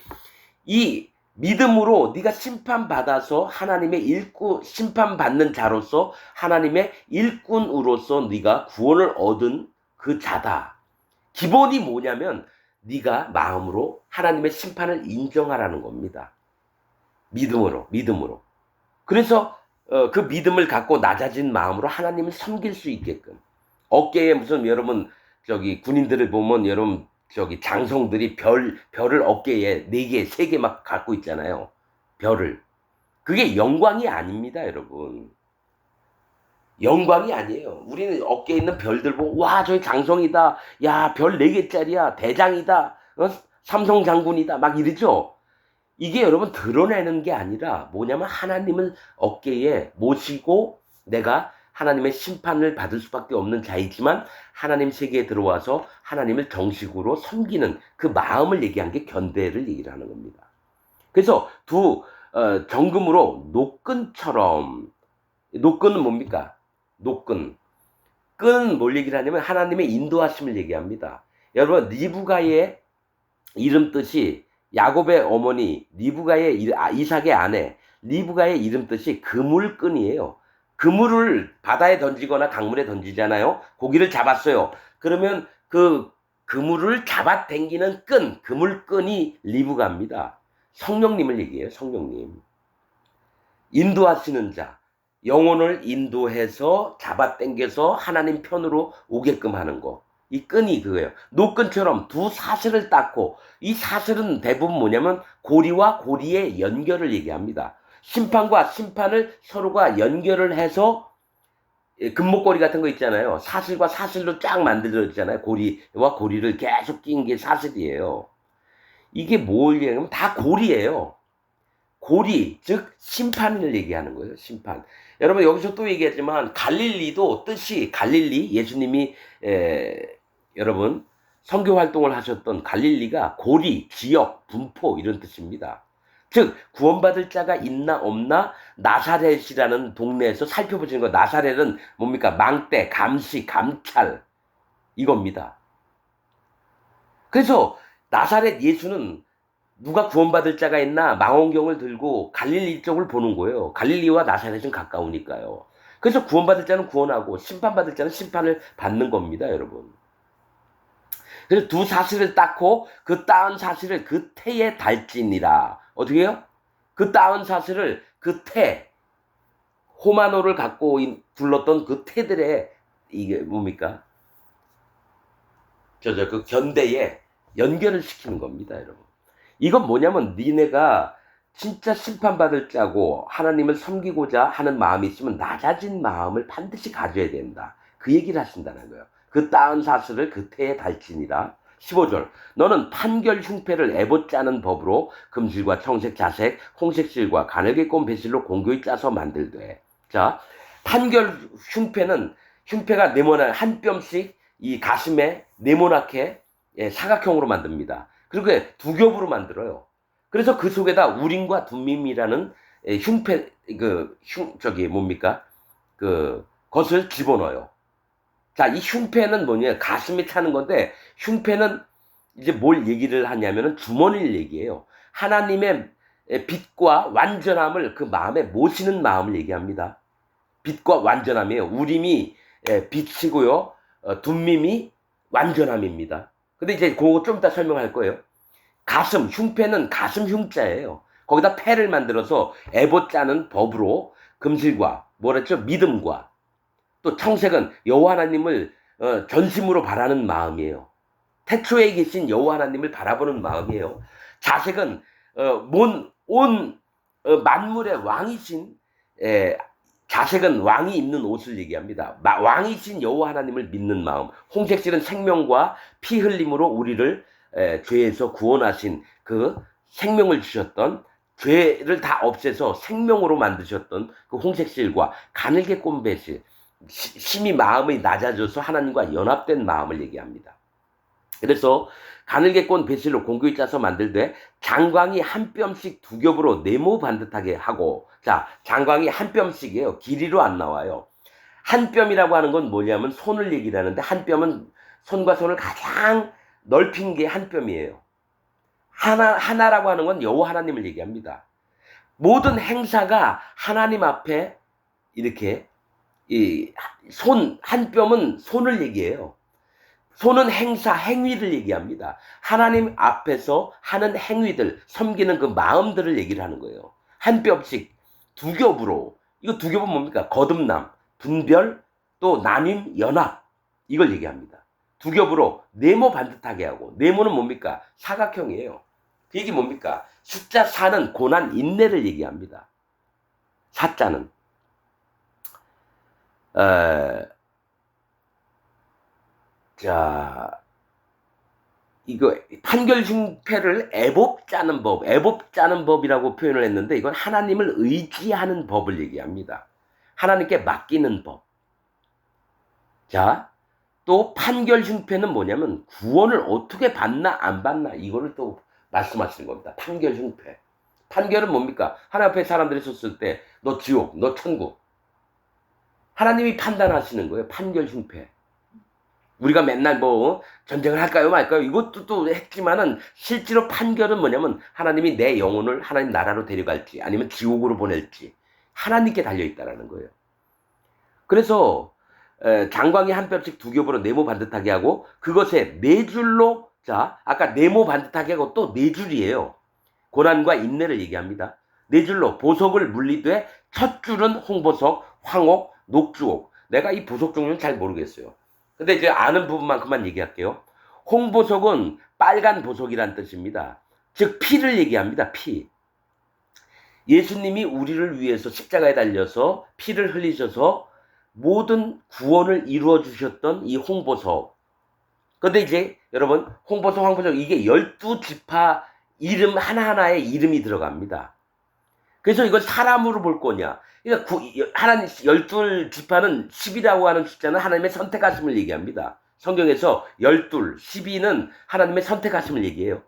이 믿음으로 네가 심판받아서 하나님의 일꾼, 심판받는 자로서 하나님의 일꾼으로서 네가 구원을 얻은 그 자다. 기본이 뭐냐면 네가 마음으로 하나님의 심판을 인정하라는 겁니다. 믿음으로. 그래서 그 믿음을 갖고 낮아진 마음으로 하나님을 섬길 수 있게끔. 어깨에 무슨 여러분 저기 군인들을 보면 여러분 저기 장성들이 별을 어깨에 4개, 3개 막 갖고 있잖아요. 별을. 그게 영광이 아닙니다, 여러분. 영광이 아니에요. 우리는 어깨에 있는 별들 보고 와, 저기 장성이다. 야, 별 4개짜리야. 대장이다. 삼성 장군이다. 막 이러죠. 이게 여러분 드러내는 게 아니라 뭐냐면 하나님을 어깨에 모시고 내가 하나님의 심판을 받을 수밖에 없는 자이지만 하나님 세계에 들어와서 하나님을 정식으로 섬기는 그 마음을 얘기한 게 견대를 얘기를 하는 겁니다. 그래서 두 정금으로 노끈처럼 노끈은 뭡니까? 노끈. 끈은 뭘 얘기를 하냐면 하나님의 인도하심을 얘기합니다. 여러분 리브가의 이름 뜻이 야곱의 어머니 리브가의 이삭의 아내 리브가의 이름 뜻이 그물끈이에요. 그물을 바다에 던지거나 강물에 던지잖아요. 고기를 잡았어요. 그러면 그 그물을 잡아 당기는 끈, 그물끈이 리브가입니다. 성령님을 얘기해요. 성령님. 인도하시는 자. 영혼을 인도해서 잡아 당겨서 하나님 편으로 오게끔 하는 거. 이 끈이 그거예요. 노끈처럼 두 사슬을 닦고 이 사슬은 대부분 뭐냐면 고리와 고리의 연결을 얘기합니다. 심판과 심판을 서로가 연결을 해서 금목걸이 같은 거 있잖아요. 사슬과 사슬로 쫙 만들어졌잖아요. 고리와 고리를 계속 낀 게 사슬이에요. 이게 뭘 얘기하면 다 고리예요. 고리, 즉 심판을 얘기하는 거예요. 심판. 여러분 여기서 또 얘기했지만 갈릴리도 뜻이 갈릴리 예수님이 여러분 선교 활동을 하셨던 갈릴리가 고리, 지역, 분포 이런 뜻입니다. 즉 구원받을 자가 있나 없나 나사렛이라는 동네에서 살펴보시는 거. 나사렛은 뭡니까? 망대, 감시, 감찰 이겁니다. 그래서 나사렛 예수는 누가 구원받을 자가 있나 망원경을 들고 갈릴리 쪽을 보는 거예요. 갈릴리와 나사렛은 가까우니까요. 그래서 구원받을 자는 구원하고 심판받을 자는 심판을 받는 겁니다, 여러분. 그래서 두 사슬을 닦고 그 따은 사슬을 그 태에 달지니라. 어떻게 해요? 그 따은 사슬을 그 태, 호마노를 갖고 불렀던 그 태들의 이게 뭡니까? 그 견대에 연결을 시키는 겁니다, 여러분. 이건 뭐냐면 니네가 진짜 심판받을 자고 하나님을 섬기고자 하는 마음이 있으면 낮아진 마음을 반드시 가져야 된다. 그 얘기를 하신다는 거예요. 그 따은 사슬을 그 태에 달지니라. 15절 너는 판결 흉패를 애봇 짜는 법으로 금실과 청색, 자색, 홍색실과 가늘게 꼰 배실로 공교히 짜서 만들되. 자, 판결 흉패가 네모난 한 뼘씩 이 가슴에 네모나게 사각형으로 만듭니다. 그리고 두 겹으로 만들어요. 그래서 그 속에다 우림과 둠밈이라는 흉패 저기 뭡니까? 그 것을 집어넣어요. 자, 이 흉패는 뭐냐? 가슴에 차는 건데, 흉패는 이제 뭘 얘기를 하냐면은 주머니를 얘기해요. 하나님의 빛과 완전함을 그 마음에 모시는 마음을 얘기합니다. 빛과 완전함이에요. 우림이 빛이고요. 둠밈이 완전함입니다. 근데 이제 그거 좀 이따 설명할 거예요. 가슴, 흉패는 가슴 흉자예요. 거기다 패를 만들어서 애보자는 법으로 금실과 뭐랬죠? 믿음과 또 청색은 여호와 하나님을 전심으로 바라는 마음이에요. 태초에 계신 여호와 하나님을 바라보는 마음이에요. 자색은 온 만물의 왕이신 자색은 왕이 입는 옷을 얘기합니다. 왕이신 여호와 하나님을 믿는 마음. 홍색실은 생명과 피 흘림으로 우리를 죄에서 구원하신 그 생명을 주셨던 죄를 다 없애서 생명으로 만드셨던 그 홍색실과 가늘게 꼰 배실 심히 마음이 낮아져서 하나님과 연합된 마음을 얘기합니다. 그래서 가늘게 꼰 배실로 공교히 짜서 만들되 장광이 한 뼘씩 두 겹으로 네모 반듯하게 하고, 자, 장광이 한 뼘씩이에요. 길이로 안 나와요. 한 뼘이라고 하는 건 뭐냐면 손을 얘기를 하는데, 한 뼘은 손과 손을 가장 넓힌 게 한 뼘이에요. 하나라고 하는 건 여호와 하나님을 얘기합니다. 모든 행사가 하나님 앞에 이렇게 한 뼘은 손을 얘기해요. 손은 행사, 행위를 얘기합니다. 하나님 앞에서 하는 행위들, 섬기는 그 마음들을 얘기를 하는 거예요. 한 뼘씩 두 겹으로, 이거 두 겹은 뭡니까? 거듭남, 분별, 또 나눔, 연합, 이걸 얘기합니다. 두 겹으로 네모 반듯하게 하고, 네모는 뭡니까? 사각형이에요. 그 얘기 뭡니까? 숫자 4는 고난, 인내를 얘기합니다. 사자는 자, 이거 판결승패를 애법 짜는 법이라고 표현을 했는데, 이건 하나님을 의지하는 법을 얘기합니다. 하나님께 맡기는 법. 자, 또 판결승패는 뭐냐면 구원을 어떻게 받나 안 받나 이거를 또 말씀하시는 겁니다. 판결승패. 판결은 뭡니까? 하나님 앞에 사람들이 섰을 때 너 지옥, 너 천국. 하나님이 판단하시는 거예요. 판결승패. 우리가 맨날 뭐 전쟁을 할까요 말까요 이것도 또 했지만은 실제로 판결은 뭐냐면 하나님이 내 영혼을 하나님 나라로 데려갈지 아니면 지옥으로 보낼지 하나님께 달려있다라는 거예요. 그래서 장광이 한 뼘씩 두 겹으로 네모 반듯하게 하고 그것에 네 줄로, 자, 아까 네모 반듯하게 하고 또 네 줄이에요. 고난과 인내를 얘기합니다. 네 줄로 보석을 물리되 첫 줄은 홍보석, 황옥, 녹주옥. 내가 이 보석 종류는 잘 모르겠어요. 근데 이제 아는 부분만큼만 얘기할게요. 홍보석은 빨간 보석이란 뜻입니다. 즉 피를 얘기합니다. 피. 예수님이 우리를 위해서 십자가에 달려서 피를 흘리셔서 모든 구원을 이루어 주셨던 이 홍보석. 근데 이제 여러분 홍보석, 황보석 이게 12지파 이름 하나하나에 이름이 들어갑니다. 그래서 이걸 사람으로 볼 거냐. 그러니까 하나님 12지파는 10이라고 하는 숫자는 하나님의 선택하심을 얘기합니다. 성경에서 12, 12는 하나님의 선택하심을 얘기해요.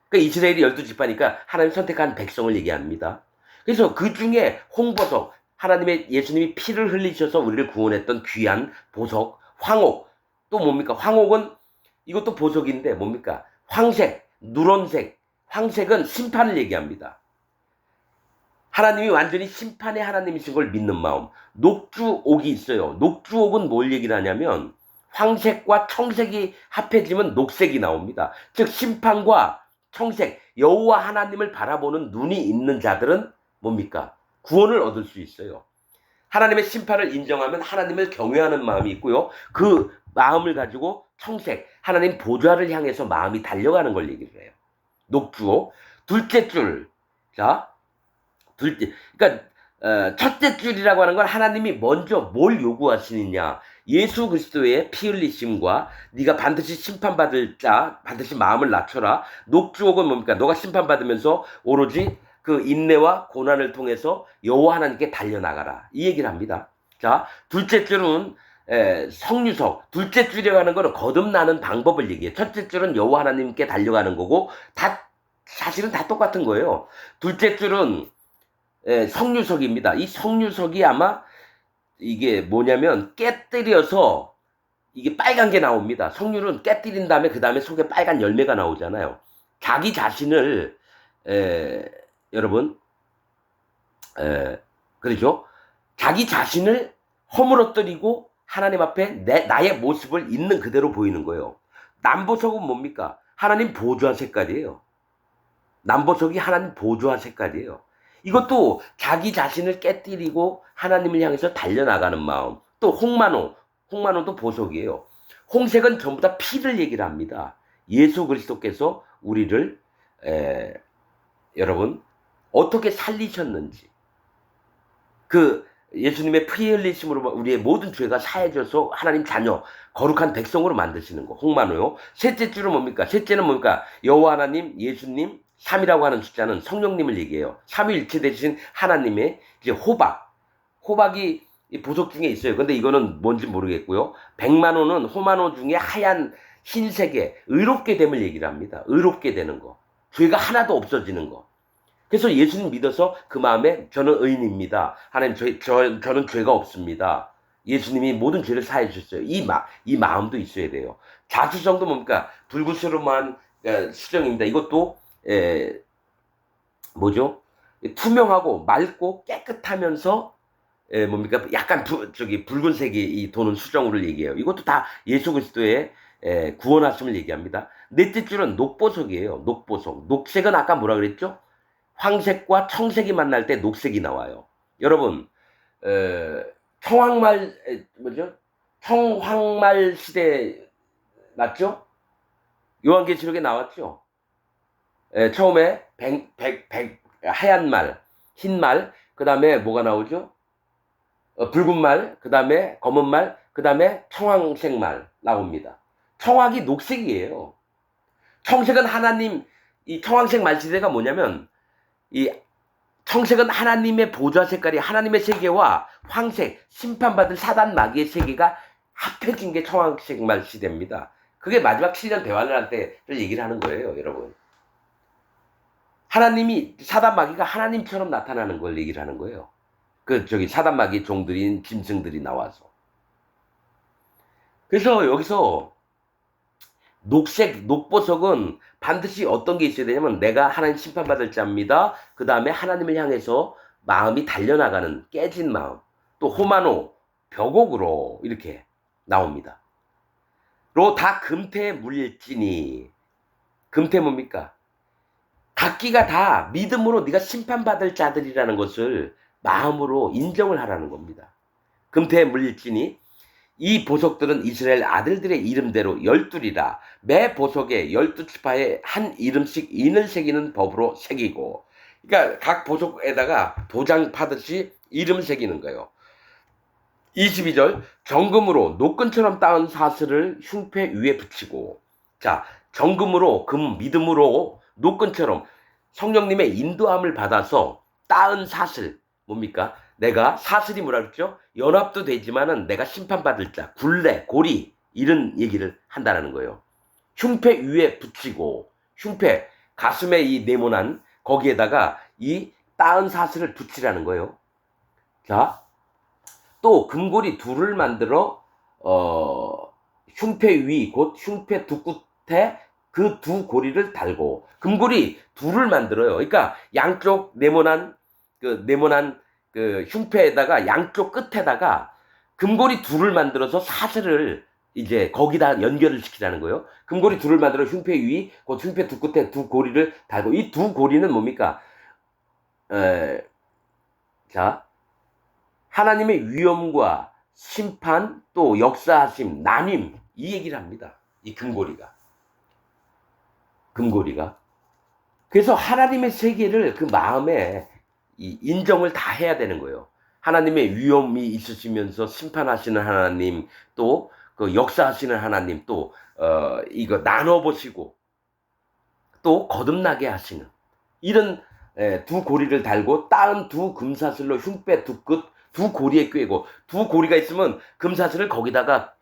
그러니까 이스라엘이 12지파니까 하나님 선택한 백성을 얘기합니다. 그래서 그 중에 홍보석, 하나님의 예수님이 피를 흘리셔서 우리를 구원했던 귀한 보석, 황옥. 또 뭡니까? 황옥은 이것도 보석인데 뭡니까? 황색, 누런색. 황색은 심판을 얘기합니다. 하나님이 완전히 심판의 하나님이신 걸 믿는 마음. 녹주옥이 있어요. 녹주옥은 뭘 얘기를 하냐면 황색과 청색이 합해지면 녹색이 나옵니다. 즉 심판과 청색, 여호와 하나님을 바라보는 눈이 있는 자들은 뭡니까? 구원을 얻을 수 있어요. 하나님의 심판을 인정하면 하나님을 경외하는 마음이 있고요. 그 마음을 가지고 청색, 하나님 보좌를 향해서 마음이 달려가는 걸 얘기를 해요. 녹주옥. 둘째 줄. 자, 그러니까 첫째 줄이라고 하는 건 하나님이 먼저 뭘 요구하시느냐. 예수 그리스도의 피 흘리심과 네가 반드시 심판받을 자, 반드시 마음을 낮춰라. 녹주옥은 뭡니까? 너가 심판받으면서 오로지 그 인내와 고난을 통해서 여호와 하나님께 달려나가라. 이 얘기를 합니다. 자, 둘째 줄은 성유석. 둘째 줄이라고 하는 거는 거듭나는 방법을 얘기해요. 첫째 줄은 여호와 하나님께 달려가는 거고 사실은 다 똑같은 거예요. 둘째 줄은 성유석입니다. 이 성유석이 아마 이게 뭐냐면 깨뜨려서 이게 빨간 게 나옵니다. 석류는 깨뜨린 다음에 그 다음에 속에 빨간 열매가 나오잖아요. 자기 자신을 여러분 그렇죠? 자기 자신을 허물어뜨리고 하나님 앞에 나의 모습을 있는 그대로 보이는 거예요. 남보석은 뭡니까? 하나님 보좌 색깔이에요. 남보석이 하나님 보좌 색깔이에요. 이것도 자기 자신을 깨뜨리고 하나님을 향해서 달려나가는 마음. 또 홍만호도 보석이에요. 홍색은 전부 다 피를 얘기를 합니다. 예수 그리스도께서 우리를 여러분 어떻게 살리셨는지, 그 예수님의 피 흘리심으로 우리의 모든 죄가 사해져서 하나님 자녀 거룩한 백성으로 만드시는 거. 홍만호요. 셋째 줄은 뭡니까? 셋째는 뭡니까? 여호와 하나님, 예수님, 3이라고 하는 숫자는 성령님을 얘기해요. 삼위일체 되신 하나님의 이제 호박이 보석 중에 있어요. 근데 이거는 뭔지 모르겠고요. 백만호는 호만호 중에 하얀 흰색의 의롭게 됨을 얘기를 합니다. 의롭게 되는 거. 죄가 하나도 없어지는 거. 그래서 예수님 믿어서 그 마음에 저는 의인입니다. 하나님 저는 죄가 없습니다. 예수님이 모든 죄를 사해 주셨어요. 이 마음도 있어야 돼요. 자주성도 뭡니까? 불구스름한 수정입니다. 이것도 뭐죠? 투명하고 맑고 깨끗하면서 뭡니까? 약간 붉은색이 이 도는 수정으로 얘기해요. 이것도 다 예수 그리스도의 구원하심을 얘기합니다. 넷째 줄은 녹보석이에요. 녹보석. 녹색은 아까 뭐라 그랬죠? 황색과 청색이 만날 때 녹색이 나와요. 여러분, 청황말 시대 맞죠? 요한계시록에 나왔죠? 처음에 하얀 말, 흰 말, 그 다음에 뭐가 나오죠? 붉은 말, 그 다음에 검은 말, 그 다음에 청황색 말 나옵니다. 청황이 녹색이에요. 청색은 하나님, 이 청황색 말시대가 뭐냐면, 이 청색은 하나님의 보좌 색깔이 하나님의 세계와 황색, 심판받을 사단 마귀의 세계가 합해진 게 청황색 말시대입니다. 그게 마지막 7년 대환을 할 때를 얘기를 하는 거예요, 여러분. 하나님이, 사단 마귀가 하나님처럼 나타나는 걸 얘기를 하는 거예요. 사단 마귀 종들인 짐승들이 나와서. 그래서 여기서 녹보석은 반드시 어떤 게 있어야 되냐면 내가 하나님 심판받을 자입니다. 그 다음에 하나님을 향해서 마음이 달려나가는 깨진 마음. 또 호마노, 벽옥으로 이렇게 나옵니다. 로 다 금태에 물릴지니. 금태 뭡니까? 각기가 다 믿음으로 네가 심판받을 자들이라는 것을 마음으로 인정을 하라는 겁니다. 금태에 물릴지니 이 보석들은 이스라엘 아들들의 이름대로 12이라 매 보석에 12지파에 한 이름씩 인을 새기는 법으로 새기고, 그러니까 각 보석에다가 도장 파듯이 이름을 새기는 거예요. 22절 정금으로 노끈처럼 따은 사슬을 흉패 위에 붙이고, 자, 정금으로 믿음으로 노끈처럼 성령님의 인도함을 받아서 따은 사슬 뭡니까? 내가 사슬이 뭐라 그랬죠? 연합도 되지만은 내가 심판받을 자, 굴레, 고리 이런 얘기를 한다는 거예요. 흉패 위에 붙이고, 흉패 가슴에 이 네모난 거기에다가 이 따은 사슬을 붙이라는 거예요. 자, 또 금고리 둘을 만들어 흉패 위 곧 흉패 두 끝에 그 두 고리를 달고, 금고리 둘을 만들어요. 그러니까 양쪽 네모난 그 흉패에다가 양쪽 끝에다가 금고리 둘을 만들어서 사슬을 이제 거기다 연결을 시키라는 거예요. 금고리 둘을 만들어 흉패 위, 그 흉패 두 끝에 두 고리를 달고, 이 두 고리는 뭡니까? 자, 하나님의 위엄과 심판 또 역사하심, 나님 이 얘기를 합니다. 이 금고리가. 그래서 하나님의 세계를 그 마음에 이 인정을 다 해야 되는 거예요. 하나님의 위엄이 있으시면서 심판하시는 하나님, 또 그 역사하시는 하나님, 또 이거 나눠보시고 또 거듭나게 하시는 이런 두 고리를 달고 따은 두 금사슬로 흉패 두 끝 두 고리에 꿰고, 두 고리가 있으면 금사슬을 거기다가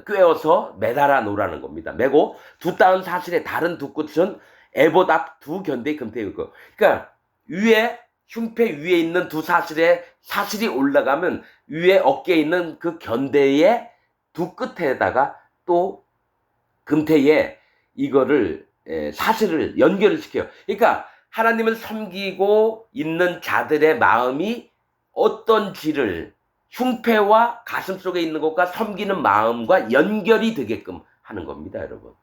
꿰어서 매달아 놓으라는 겁니다. 매고 두 따은 사슬의 다른 두 끝은 에봇 앞 두 견대의 금태이고, 그러니까 위에 흉패 위에 있는 두 사슬에 사슬이 올라가면 위에 어깨에 있는 그 견대에 두 끝에다가 또 금태에 이거를 사슬을 연결을 시켜요. 그러니까 하나님을 섬기고 있는 자들의 마음이 어떤지를 흉패와 가슴 속에 있는 것과 섬기는 마음과 연결이 되게끔 하는 겁니다, 여러분.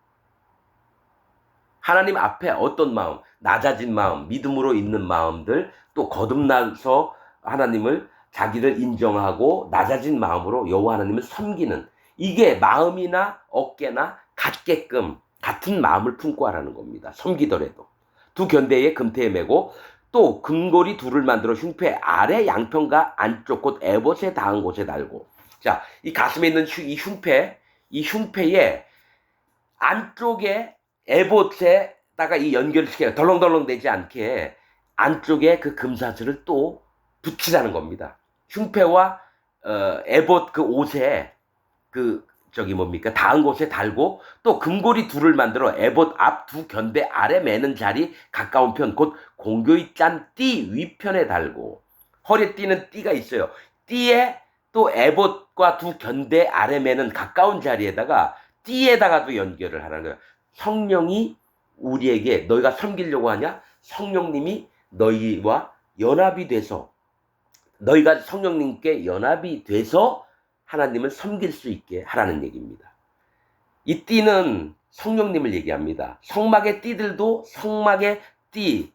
하나님 앞에 어떤 마음, 낮아진 마음, 믿음으로 있는 마음들, 또 거듭나서 하나님을 자기를 인정하고 낮아진 마음으로 여호와 하나님을 섬기는, 이게 마음이나 어깨나 같게끔 같은 마음을 품고 하라는 겁니다. 섬기더라도 두 견대에 금태에 매고 또 금고리 둘을 만들어 흉패 아래 양편과 안쪽 곧 에봇에 닿은 곳에 달고. 자, 이 가슴에 있는 이 흉패에 안쪽에 에봇에다가 이 연결을 시켜요. 덜렁덜렁 되지 않게 안쪽에 그 금사슬을 또 붙이라는 겁니다. 흉패와 에봇 그 옷에 닿은 곳에 달고 또 금고리 둘을 만들어 에봇 앞 두 견대 아래 매는 자리 가까운 편 곧 공교히 짠 띠 위편에 달고. 허리에 띠는 띠가 있어요. 띠에 또 에봇과 두 견대 아래 매는 가까운 자리에다가 띠에다가도 연결을 하라는 거예요. 성령이 우리에게 너희가 섬기려고 하냐? 성령님이 너희와 연합이 돼서, 너희가 성령님께 연합이 돼서 하나님을 섬길 수 있게 하라는 얘기입니다. 이 띠는 성령님을 얘기합니다. 성막의 띠들도 성막의 띠,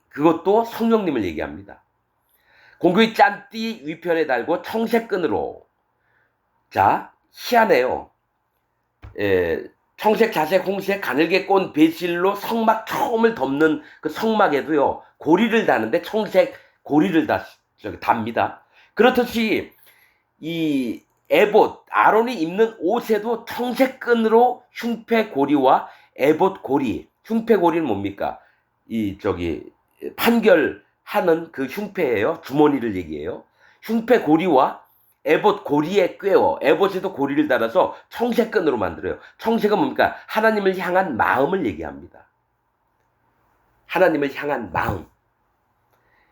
그것도 성령님을 얘기합니다. 공교히 짠 띠 위편에 달고 청색끈으로. 자, 희한해요. 청색, 자색, 홍색, 가늘게 꼰 배실로 성막 처음을 덮는 그 성막에도요, 고리를 다는데 청색 고리를 답니다. 그렇듯이 이 에봇, 아론이 입는 옷에도 청색 끈으로 흉패 고리와 에봇 고리, 흉패 고리는 뭡니까? 판결하는 그 흉패예요. 주머니를 얘기해요. 흉패 고리와 에봇 고리에 꿰어, 에봇에도 고리를 달아서 청색끈으로 만들어요. 청색은 뭡니까? 하나님을 향한 마음을 얘기합니다. 하나님을 향한 마음.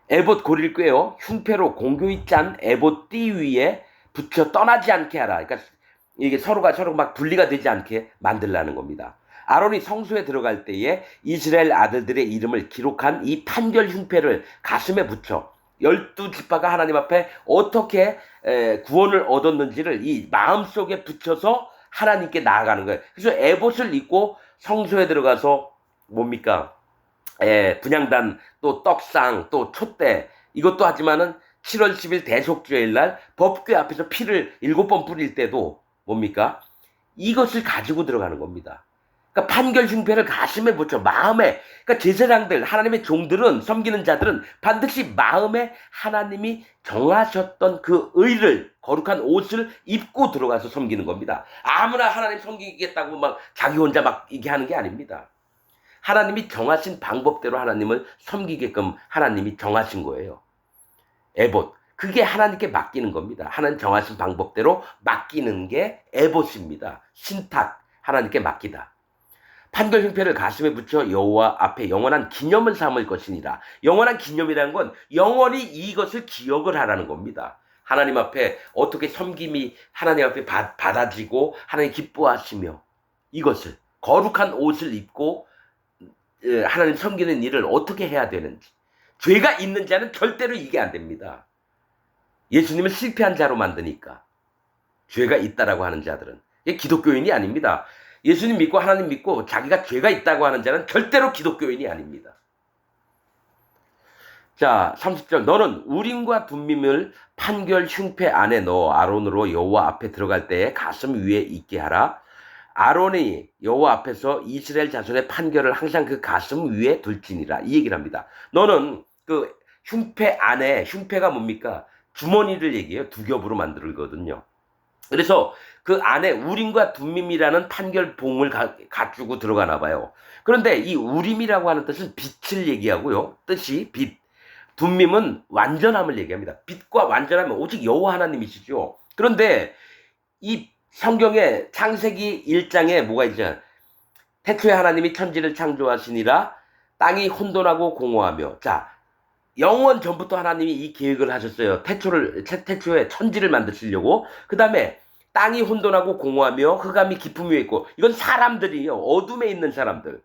에봇 고리를 꿰어 흉패로 공교히 짠 에봇 띠 위에 붙여 떠나지 않게 하라. 그러니까 이게 서로가 막 분리가 되지 않게 만들라는 겁니다. 아론이 성소에 들어갈 때에 이스라엘 아들들의 이름을 기록한 이 판결 흉패를 가슴에 붙여 12지파가 하나님 앞에 어떻게 구원을 얻었는지를 이 마음속에 붙여서 하나님께 나아가는 거예요. 그래서 에봇을 입고 성소에 들어가서 뭡니까? 분향단, 또 떡상, 또 촛대, 이것도 하지만은 7월 10일 대속주일 날 법궤 앞에서 피를 7번 뿌릴 때도 뭡니까? 이것을 가지고 들어가는 겁니다. 그러니까 판결 흉패를 가슴에 붙여 마음에, 그러니까 제사장들, 하나님의 종들은, 섬기는 자들은 반드시 마음에 하나님이 정하셨던 그 의를, 거룩한 옷을 입고 들어가서 섬기는 겁니다. 아무나 하나님 섬기겠다고 막 자기 혼자 막 이게 하는 게 아닙니다. 하나님이 정하신 방법대로 하나님을 섬기게끔 하나님이 정하신 거예요. 에봇, 그게 하나님께 맡기는 겁니다. 하나님 정하신 방법대로 맡기는 게 에봇입니다. 신탁, 하나님께 맡기다. 판결 흉패를 가슴에 붙여 여호와 앞에 영원한 기념을 삼을 것이니라. 영원한 기념이라는 건 영원히 이것을 기억을 하라는 겁니다. 하나님 앞에 어떻게 섬김이 하나님 앞에 받아지고 하나님 기뻐하시며 이것을 거룩한 옷을 입고 하나님 섬기는 일을 어떻게 해야 되는지. 죄가 있는 자는 절대로 이게 안 됩니다. 예수님을 실패한 자로 만드니까. 죄가 있다라고 하는 자들은. 이게 기독교인이 아닙니다. 예수님 믿고 하나님 믿고 자기가 죄가 있다고 하는 자는 절대로 기독교인이 아닙니다. 자, 30절. 너는 우림과 둠밈을 판결 흉패 안에 넣어 아론으로 여호와 앞에 들어갈 때에 가슴 위에 있게 하라. 아론이 여호와 앞에서 이스라엘 자손의 판결을 항상 그 가슴 위에 둘지니라. 이 얘기를 합니다. 너는 그 흉패 안에, 흉패가 뭡니까? 주머니를 얘기해요. 두 겹으로 만들거든요. 그래서 그 안에 우림과 둠밈이라는 판결봉을 가지고 들어가나 봐요. 그런데 이 우림이라고 하는 뜻은 빛을 얘기하고요. 뜻이 빛. 둠밈은 완전함을 얘기합니다. 빛과 완전함은 오직 여호와 하나님이시죠. 그런데 이 성경에 창세기 1장에 뭐가 있죠? 태초에 하나님이 천지를 창조하시니라 땅이 혼돈하고 공허하며. 자, 영원 전부터 하나님이 이 계획을 하셨어요. 태초에 천지를 만드시려고. 그 다음에 땅이 혼돈하고 공허하며 흑암이 깊음 위에 있고, 이건 사람들이요. 어둠에 있는 사람들.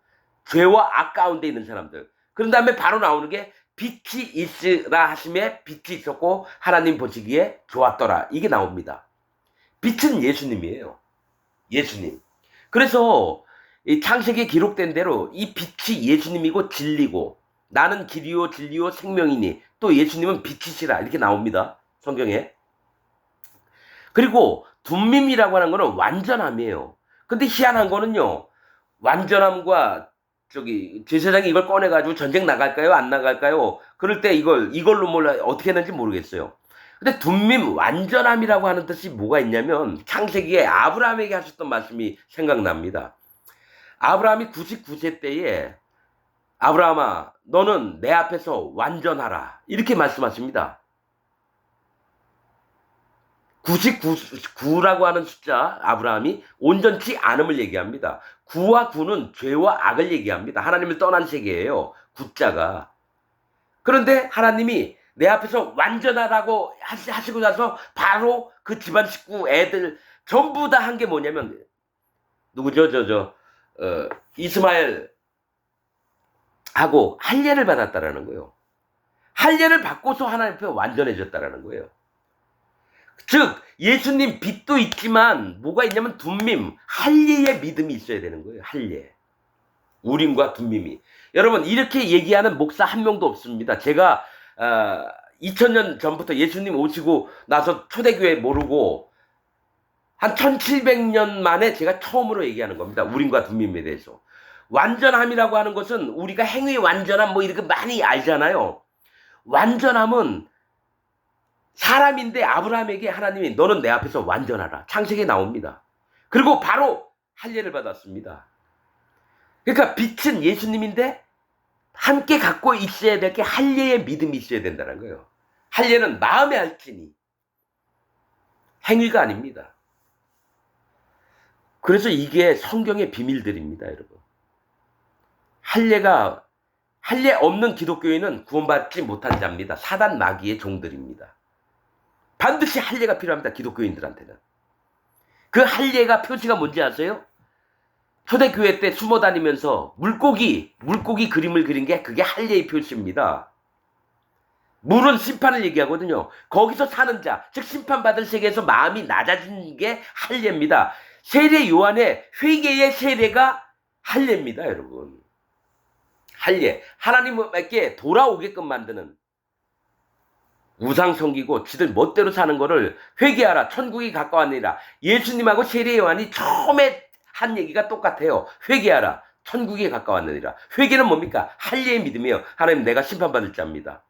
죄와 악 가운데 있는 사람들. 그런 다음에 바로 나오는 게 빛이 있으라 하심에 빛이 있었고 하나님 보시기에 좋았더라. 이게 나옵니다. 빛은 예수님이에요. 예수님. 그래서 이 창세기에 기록된 대로 이 빛이 예수님이고 진리고, 나는 길이요 진리요 생명이니 또 예수님은 빛이시라, 이렇게 나옵니다. 성경에. 그리고 둠밈이라고 하는 거는 완전함이에요. 근데 희한한 거는요, 완전함과 제사장이 이걸 꺼내가지고 전쟁 나갈까요? 안 나갈까요? 그럴 때 이걸로 어떻게 했는지 모르겠어요. 근데 둠밈 완전함이라고 하는 뜻이 뭐가 있냐면, 창세기에 아브라함에게 하셨던 말씀이 생각납니다. 아브라함이 99세 때에 아브라함아, 너는 내 앞에서 완전하라, 이렇게 말씀하십니다. 99라고 하는 숫자, 아브라함이 온전치 않음을 얘기합니다. 9와 9는 죄와 악을 얘기합니다. 하나님을 떠난 세계예요, 9자가. 그런데 하나님이 내 앞에서 완전하라고 하시고 나서 바로 그 집안 식구, 애들 전부 다 한 게 뭐냐면, 누구죠? 이스마엘하고 할례를 받았다라는 거예요. 할례를 받고서 하나님 앞에 완전해졌다라는 거예요. 즉 예수님 빛도 있지만 뭐가 있냐면 둠밈, 할례의 믿음이 있어야 되는 거예요. 할례. 우림과 둠밈이. 여러분, 이렇게 얘기하는 목사 한 명도 없습니다. 제가 2000년 전부터 예수님 오시고 나서 초대교회 모르고 한 1700년 만에 제가 처음으로 얘기하는 겁니다. 우림과 둠밈에 대해서. 완전함이라고 하는 것은 우리가 행위 완전함 뭐 이렇게 많이 알잖아요. 완전함은 사람인데 아브라함에게 하나님이 너는 내 앞에서 완전하라, 창세기에 나옵니다. 그리고 바로 할례를 받았습니다. 그러니까 빛은 예수님인데 함께 갖고 있어야 될 게 할례의 믿음이 있어야 된다는 거예요. 할례는 마음에 할지니 행위가 아닙니다. 그래서 이게 성경의 비밀들입니다, 여러분. 할례 없는 기독교인은 구원받지 못한 자입니다. 사단 마귀의 종들입니다. 반드시 할례가 필요합니다, 기독교인들한테는. 그 할례가 표시가 뭔지 아세요? 초대교회 때 숨어 다니면서 물고기 그림을 그린 게 그게 할례의 표시입니다. 물은 심판을 얘기하거든요. 거기서 사는 자, 즉 심판받을 세계에서 마음이 낮아진 게 할례입니다. 세례 요한의 회개의 세례가 할례입니다, 여러분. 할례, 하나님께 돌아오게끔 만드는, 우상 섬기고 지들 멋대로 사는 거를 회개하라, 천국이 가까웠느니라. 예수님하고 세례 요한이 처음에 한 얘기가 똑같아요. 회개하라, 천국이 가까웠느니라. 회개는 뭡니까? 할례의 믿음이에요. 하나님, 내가 심판받을 자입니다.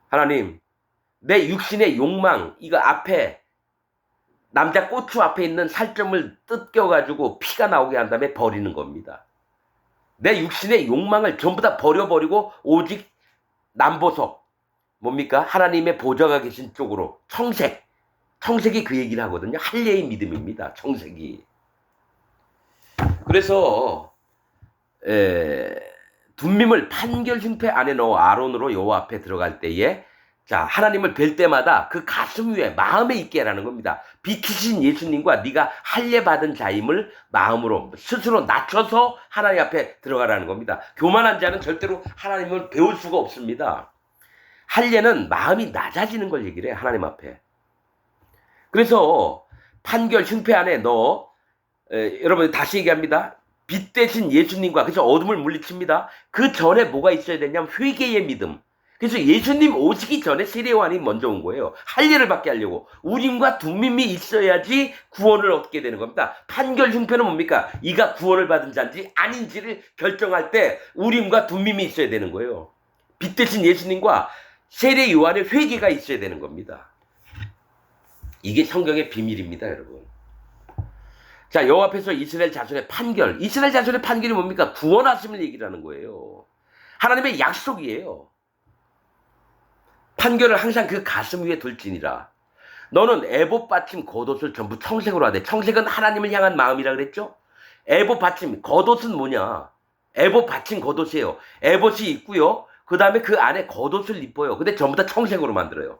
하나님, 내 육신의 욕망, 이거 앞에 남자 고추 앞에 있는 살점을 뜯겨가지고 피가 나오게 한 다음에 버리는 겁니다. 내 육신의 욕망을 전부 다 버려버리고 오직 남보석, 뭡니까? 하나님의 보좌가 계신 쪽으로, 청색이 그 얘기를 하거든요. 할례의 믿음입니다, 청색이. 그래서 둠밈을 판결 흉패 안에 넣어 아론으로 여호와 앞에 들어갈 때에, 자, 하나님을 뵐 때마다 그 가슴 위에 마음에 있게 하라는 겁니다. 빛이신 예수님과 네가 할례 받은 자임을 마음으로 스스로 낮춰서 하나님 앞에 들어가라는 겁니다. 교만한 자는 절대로 하나님을 배울 수가 없습니다. 할례는 마음이 낮아지는 걸 얘기를 해요, 하나님 앞에. 그래서 판결 흉패 안에 넣어, 여러분 다시 얘기합니다. 빛 대신 예수님과, 그래서 어둠을 물리칩니다. 그 전에 뭐가 있어야 되냐면 회개의 믿음. 그래서 예수님 오시기 전에 세례 요한이 먼저 온 거예요. 할례를 받게 하려고. 우림과 둠밈이 있어야지 구원을 얻게 되는 겁니다. 판결 흉패는 뭡니까? 이가 구원을 받은 자인지 아닌지를 결정할 때 우림과 둠밈이 있어야 되는 거예요. 빛 대신 예수님과 세례 요한의 회개가 있어야 되는 겁니다. 이게 성경의 비밀입니다, 여러분. 자, 여호와 앞에서 이스라엘 자손의 판결. 이스라엘 자손의 판결이 뭡니까? 구원하심을 얘기를 하는 거예요. 하나님의 약속이에요. 판결을 항상 그 가슴 위에 둘지니라. 너는 에봇 받침 겉옷을 전부 청색으로 하되. 청색은 하나님을 향한 마음이라 그랬죠? 에봇 받침, 겉옷은 뭐냐? 에봇 받침 겉옷이에요. 에봇이 있고요. 그 다음에 그 안에 겉옷을 입어요. 근데 전부 다 청색으로 만들어요.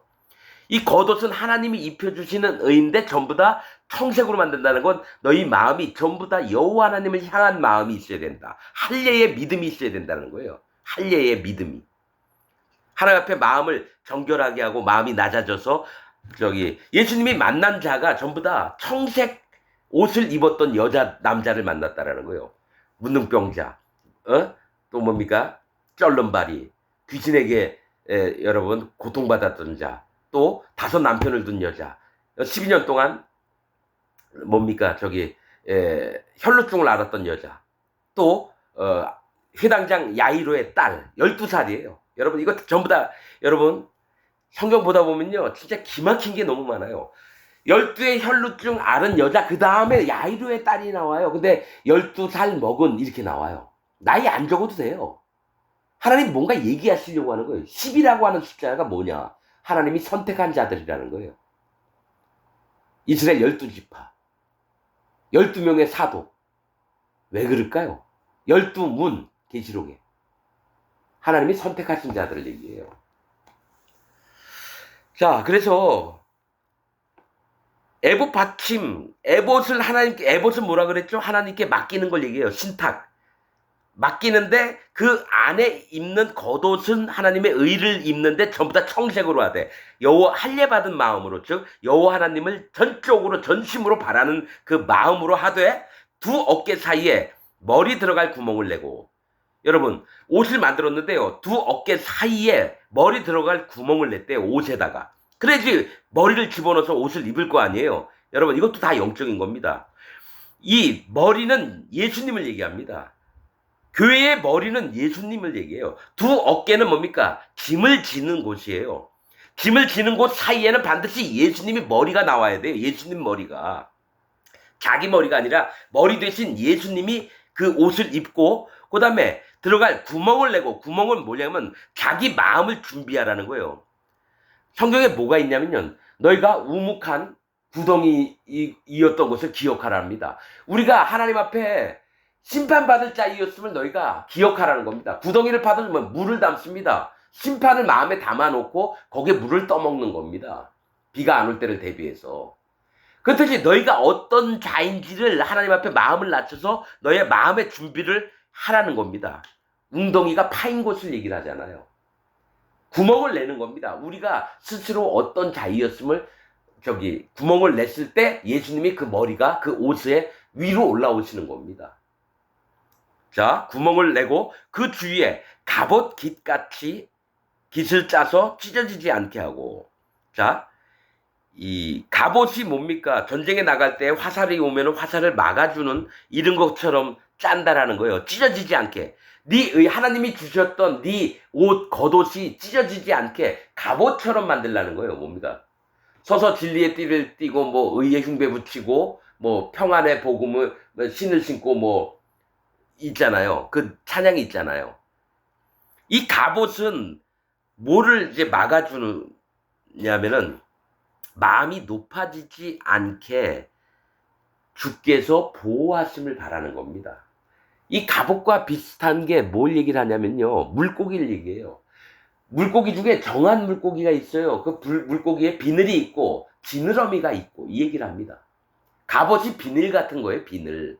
이 겉옷은 하나님이 입혀주시는 의인데 전부 다 청색으로 만든다는 건 너희 마음이 전부 다 여호와 하나님을 향한 마음이 있어야 된다. 할례의 믿음이 있어야 된다는 거예요. 할례의 믿음이. 하나님 앞에 마음을 정결하게 하고 마음이 낮아져서 예수님이 만난 자가 전부 다 청색 옷을 입었던 남자를 만났다라는 거예요. 문둥병자, 또 뭡니까? 쩔름발이, 귀신에게 여러분 고통받았던 자, 또 5 남편을 둔 여자, 12년 동안 뭡니까? 혈루증을 앓았던 여자, 또 회당장 야이로의 딸 12살이에요. 여러분 이거 전부 다 여러분 성경 보다 보면요 진짜 기막힌 게 너무 많아요. 12의 혈루증 앓은 여자, 그 다음에 야이로의 딸이 나와요. 근데 12살 먹은 이렇게 나와요. 나이 안 적어도 돼요. 하나님 뭔가 얘기하시려고 하는 거예요. 10이라고 하는 숫자가 뭐냐? 하나님이 선택한 자들이라는 거예요. 이스라엘 12지파, 12명의 사도. 왜 그럴까요? 12문 계시록에 하나님이 선택하신 자들을 얘기해요. 자, 그래서 에봇 받침, 에봇은 뭐라 그랬죠? 하나님께 맡기는 걸 얘기해요. 신탁. 맡기는데 그 안에 입는 겉옷은 하나님의 의를 입는데 전부 다 청색으로 하되 여호와 할례 받은 마음으로, 즉 여호와 하나님을 전적으로 전심으로 바라는 그 마음으로 하되 두 어깨 사이에 머리 들어갈 구멍을 내고. 여러분 옷을 만들었는데요, 두 어깨 사이에 머리 들어갈 구멍을 냈대요. 옷에다가. 그래야지 머리를 집어넣어서 옷을 입을 거 아니에요. 여러분 이것도 다 영적인 겁니다. 이 머리는 예수님을 얘기합니다. 교회의 머리는 예수님을 얘기해요. 두 어깨는 뭡니까? 짐을 지는 곳이에요. 짐을 지는 곳 사이에는 반드시 예수님이 머리가 나와야 돼요. 예수님 머리가. 자기 머리가 아니라 머리 대신 예수님이 그 옷을 입고 그 다음에 들어갈 구멍을 내고, 구멍은 뭐냐면 자기 마음을 준비하라는 거예요. 성경에 뭐가 있냐면요, 너희가 우묵한 구덩이였던 것을 기억하랍니다. 우리가 하나님 앞에 심판받을 자이었음을 너희가 기억하라는 겁니다. 구덩이를 파면 물을 담습니다. 심판을 마음에 담아놓고 거기에 물을 떠먹는 겁니다. 비가 안 올 때를 대비해서. 그렇듯이 너희가 어떤 자인지를 하나님 앞에 마음을 낮춰서 너희의 마음의 준비를 하라는 겁니다. 웅덩이가 파인 곳을 얘기를 하잖아요. 구멍을 내는 겁니다. 우리가 스스로 어떤 자이었음을 구멍을 냈을 때 예수님이 그 머리가 그 옷에 위로 올라오시는 겁니다. 자, 구멍을 내고 그 주위에 갑옷 깃같이 깃을 짜서 찢어지지 않게 하고. 자, 이 갑옷이 뭡니까? 전쟁에 나갈 때 화살이 오면 화살을 막아주는 이런 것처럼 짠다라는 거예요. 찢어지지 않게. 하나님이 주셨던 네 옷, 겉옷이 찢어지지 않게 갑옷처럼 만들라는 거예요. 뭡니까? 서서 진리의 띠를 띠고 의의 흉배 붙이고 평안의 복음을 신을 신고 있잖아요. 그 찬양이 있잖아요. 이 갑옷은 뭐를 이제 막아주냐면은 마음이 높아지지 않게 주께서 보호하심을 바라는 겁니다. 이 갑옷과 비슷한 게 뭘 얘기를 하냐면요, 물고기를 얘기해요. 물고기 중에 정한 물고기가 있어요. 그 물고기에 비늘이 있고 지느러미가 있고 이 얘기를 합니다. 갑옷이 비늘 같은 거예요. 비늘.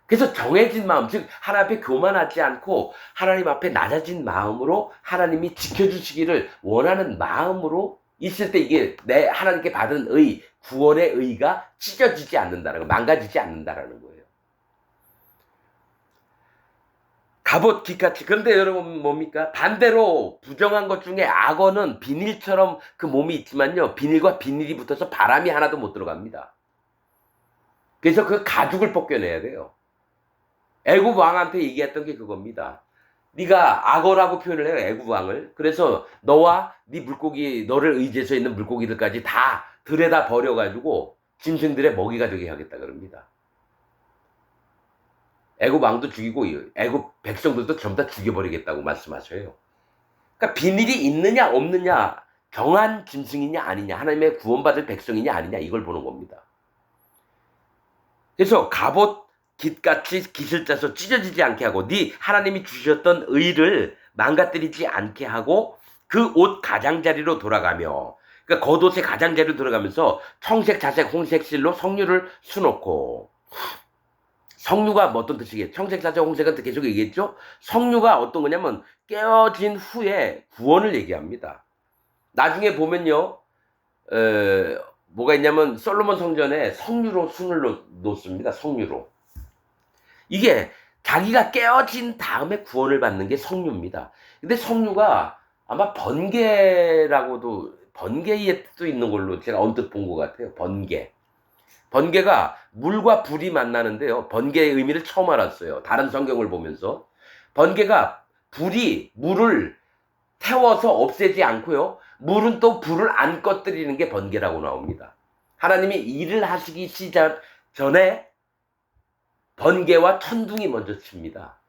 그래서 정해진 마음, 즉 하나님 앞에 교만하지 않고 하나님 앞에 낮아진 마음으로 하나님이 지켜주시기를 원하는 마음으로 있을 때 이게 내 하나님께 받은 구원의 의가 찢어지지 않는다는 거, 망가지지 않는다라는 거예요. 갑옷 깃같이. 그런데 여러분 뭡니까? 반대로 부정한 것 중에 악어는 비닐처럼 그 몸이 있지만요, 비닐과 비닐이 붙어서 바람이 하나도 못 들어갑니다. 그래서 그 가죽을 벗겨내야 돼요. 애굽 왕한테 얘기했던 게 그겁니다. 네가 악어라고 표현을 해요, 애굽 왕을. 그래서 너와 네 물고기, 너를 의지해서 있는 물고기들까지 다 들에다 버려가지고 짐승들의 먹이가 되게 하겠다 그럽니다. 애굽 왕도 죽이고 애굽 백성들도 전부 다 죽여버리겠다고 말씀하셔요. 그러니까 비닐이 있느냐 없느냐, 정한 짐승이냐 아니냐, 하나님의 구원받을 백성이냐 아니냐, 이걸 보는 겁니다. 그래서 갑옷 깃같이 깃을 짜서 찢어지지 않게 하고 하나님이 주셨던 의를 망가뜨리지 않게 하고 그 옷 가장자리로 돌아가며 그러니까 겉옷의 가장자리로 들어가면서 청색, 자색, 홍색 실로 성류를 수놓고 성류가 뭐 어떤 뜻이겠죠? 청색, 자색, 홍색은 계속 얘기했죠? 성류가 어떤 거냐면 깨어진 후에 구원을 얘기합니다. 나중에 보면요, 뭐가 있냐면 솔로몬 성전에 성류로 순을 놓습니다. 성류로. 이게 자기가 깨어진 다음에 구원을 받는 게 성류입니다. 근데 성류가 아마 번개의 뜻도 있는 걸로 제가 언뜻 본 것 같아요. 번개. 번개가 물과 불이 만나는데요. 번개의 의미를 처음 알았어요. 다른 성경을 보면서. 번개가 불이 물을 태워서 없애지 않고요. 물은 또 불을 안 꺼뜨리는 게 번개라고 나옵니다. 하나님이 일을 하시기 시작 전에 번개와 천둥이 먼저 칩니다.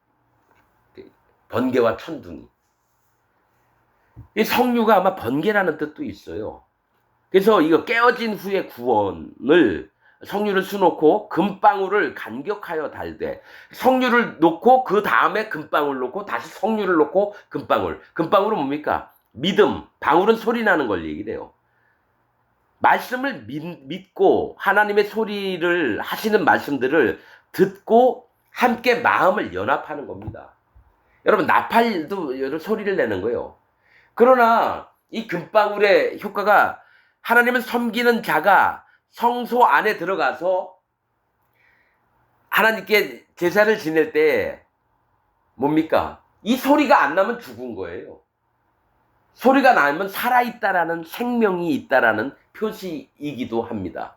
번개와 천둥이. 이 성류가 아마 번개라는 뜻도 있어요. 그래서 이거 깨어진 후에 구원을 성류를 수놓고 금방울을 간격하여 달되 성류를 놓고 그 다음에 금방울 놓고 다시 성류를 놓고 금방울. 금방울은 뭡니까? 믿음. 방울은 소리 나는 걸 얘기해요. 말씀을 믿고 하나님의 소리를 하시는 말씀들을 듣고 함께 마음을 연합하는 겁니다. 여러분 나팔도 소리를 내는 거예요. 그러나 이 금방울의 효과가 하나님을 섬기는 자가 성소 안에 들어가서 하나님께 제사를 지낼 때 뭡니까? 이 소리가 안 나면 죽은 거예요. 소리가 나면 살아있다라는 생명이 있다라는 표시이기도 합니다.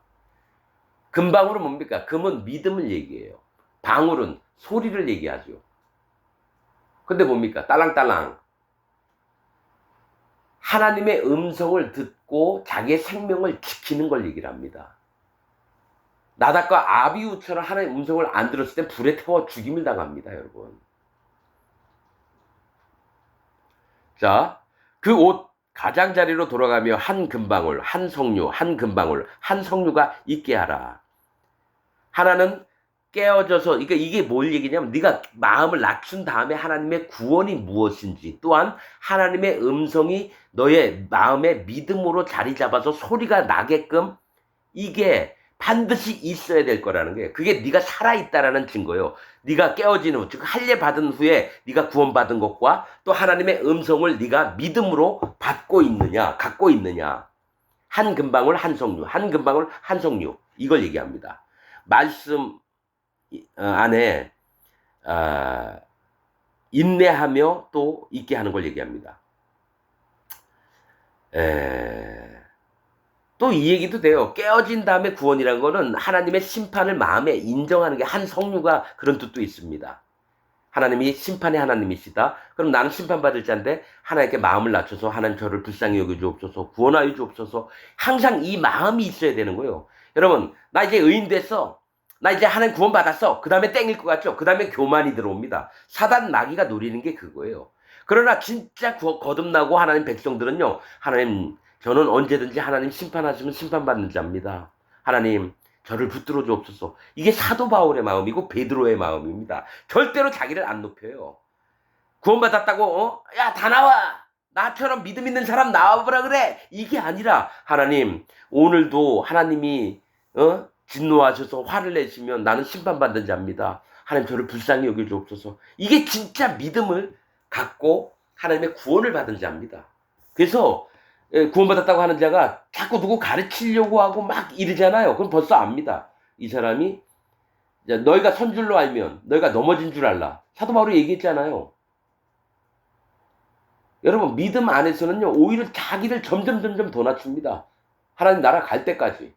금방울은 뭡니까? 금은 믿음을 얘기해요. 방울은 소리를 얘기하죠. 근데 뭡니까? 딸랑딸랑. 하나님의 음성을 듣고 자기의 생명을 지키는 걸 얘기를 합니다. 나답과 아비후처럼 하나님의 음성을 안 들었을 때 불에 태워 죽임을 당합니다, 여러분. 자, 그 옷 가장자리로 돌아가며 한 금방울, 한 성류, 한 금방울, 한 성류가 있게 하라. 하나는 깨어져서, 그러니까 이게 뭘 얘기냐면 네가 마음을 낮춘 다음에 하나님의 구원이 무엇인지, 또한 하나님의 음성이 너의 마음의 믿음으로 자리 잡아서 소리가 나게끔 이게 반드시 있어야 될 거라는 거예요. 그게 네가 살아있다라는 증거예요. 네가 깨어진 후, 즉 할례 받은 후에 네가 구원받은 것과 또 하나님의 음성을 네가 믿음으로 받고 있느냐, 갖고 있느냐. 한 금방울 한 성류, 한 금방울 한 성류, 이걸 얘기합니다. 말씀 안에 인내하며 또 있게 하는 걸 얘기합니다. 또 이 얘기도 돼요. 깨어진 다음에 구원이라는 거는 하나님의 심판을 마음에 인정하는 게 한 성류가 그런 뜻도 있습니다. 하나님이 심판의 하나님이시다. 그럼 나는 심판받을 자인데 하나님께 마음을 낮춰서 하나님 저를 불쌍히 여겨주옵소서, 구원하여 주옵소서. 항상 이 마음이 있어야 되는 거예요. 여러분, 나 이제 의인 됐어. 나 이제 하나님 구원받았어. 그 다음에 땡일 것 같죠? 그 다음에 교만이 들어옵니다. 사단 마귀가 노리는 게 그거예요. 그러나 진짜 거듭나고 하나님 백성들은요, 하나님 저는 언제든지 하나님 심판하시면 심판받는 자입니다. 하나님 저를 붙들어 주옵소서. 이게 사도 바울의 마음이고 베드로의 마음입니다. 절대로 자기를 안 높여요. 구원받았다고 야 다 나와. 나처럼 믿음 있는 사람 나와보라 그래. 이게 아니라 하나님 오늘도 하나님이 진노하셔서 화를 내시면 나는 심판받는 자입니다. 하나님 저를 불쌍히 여겨 주옵소서. 이게 진짜 믿음을 갖고 하나님의 구원을 받은 자입니다. 그래서 구원받았다고 하는 자가 자꾸 누구 가르치려고 하고 막 이러잖아요. 그럼 벌써 압니다. 이 사람이 너희가 선 줄로 알면 너희가 넘어진 줄 알라. 사도 바울이 얘기했잖아요. 여러분 믿음 안에서는요 오히려 자기를 점점 더 낮춥니다. 하나님 나라 갈 때까지.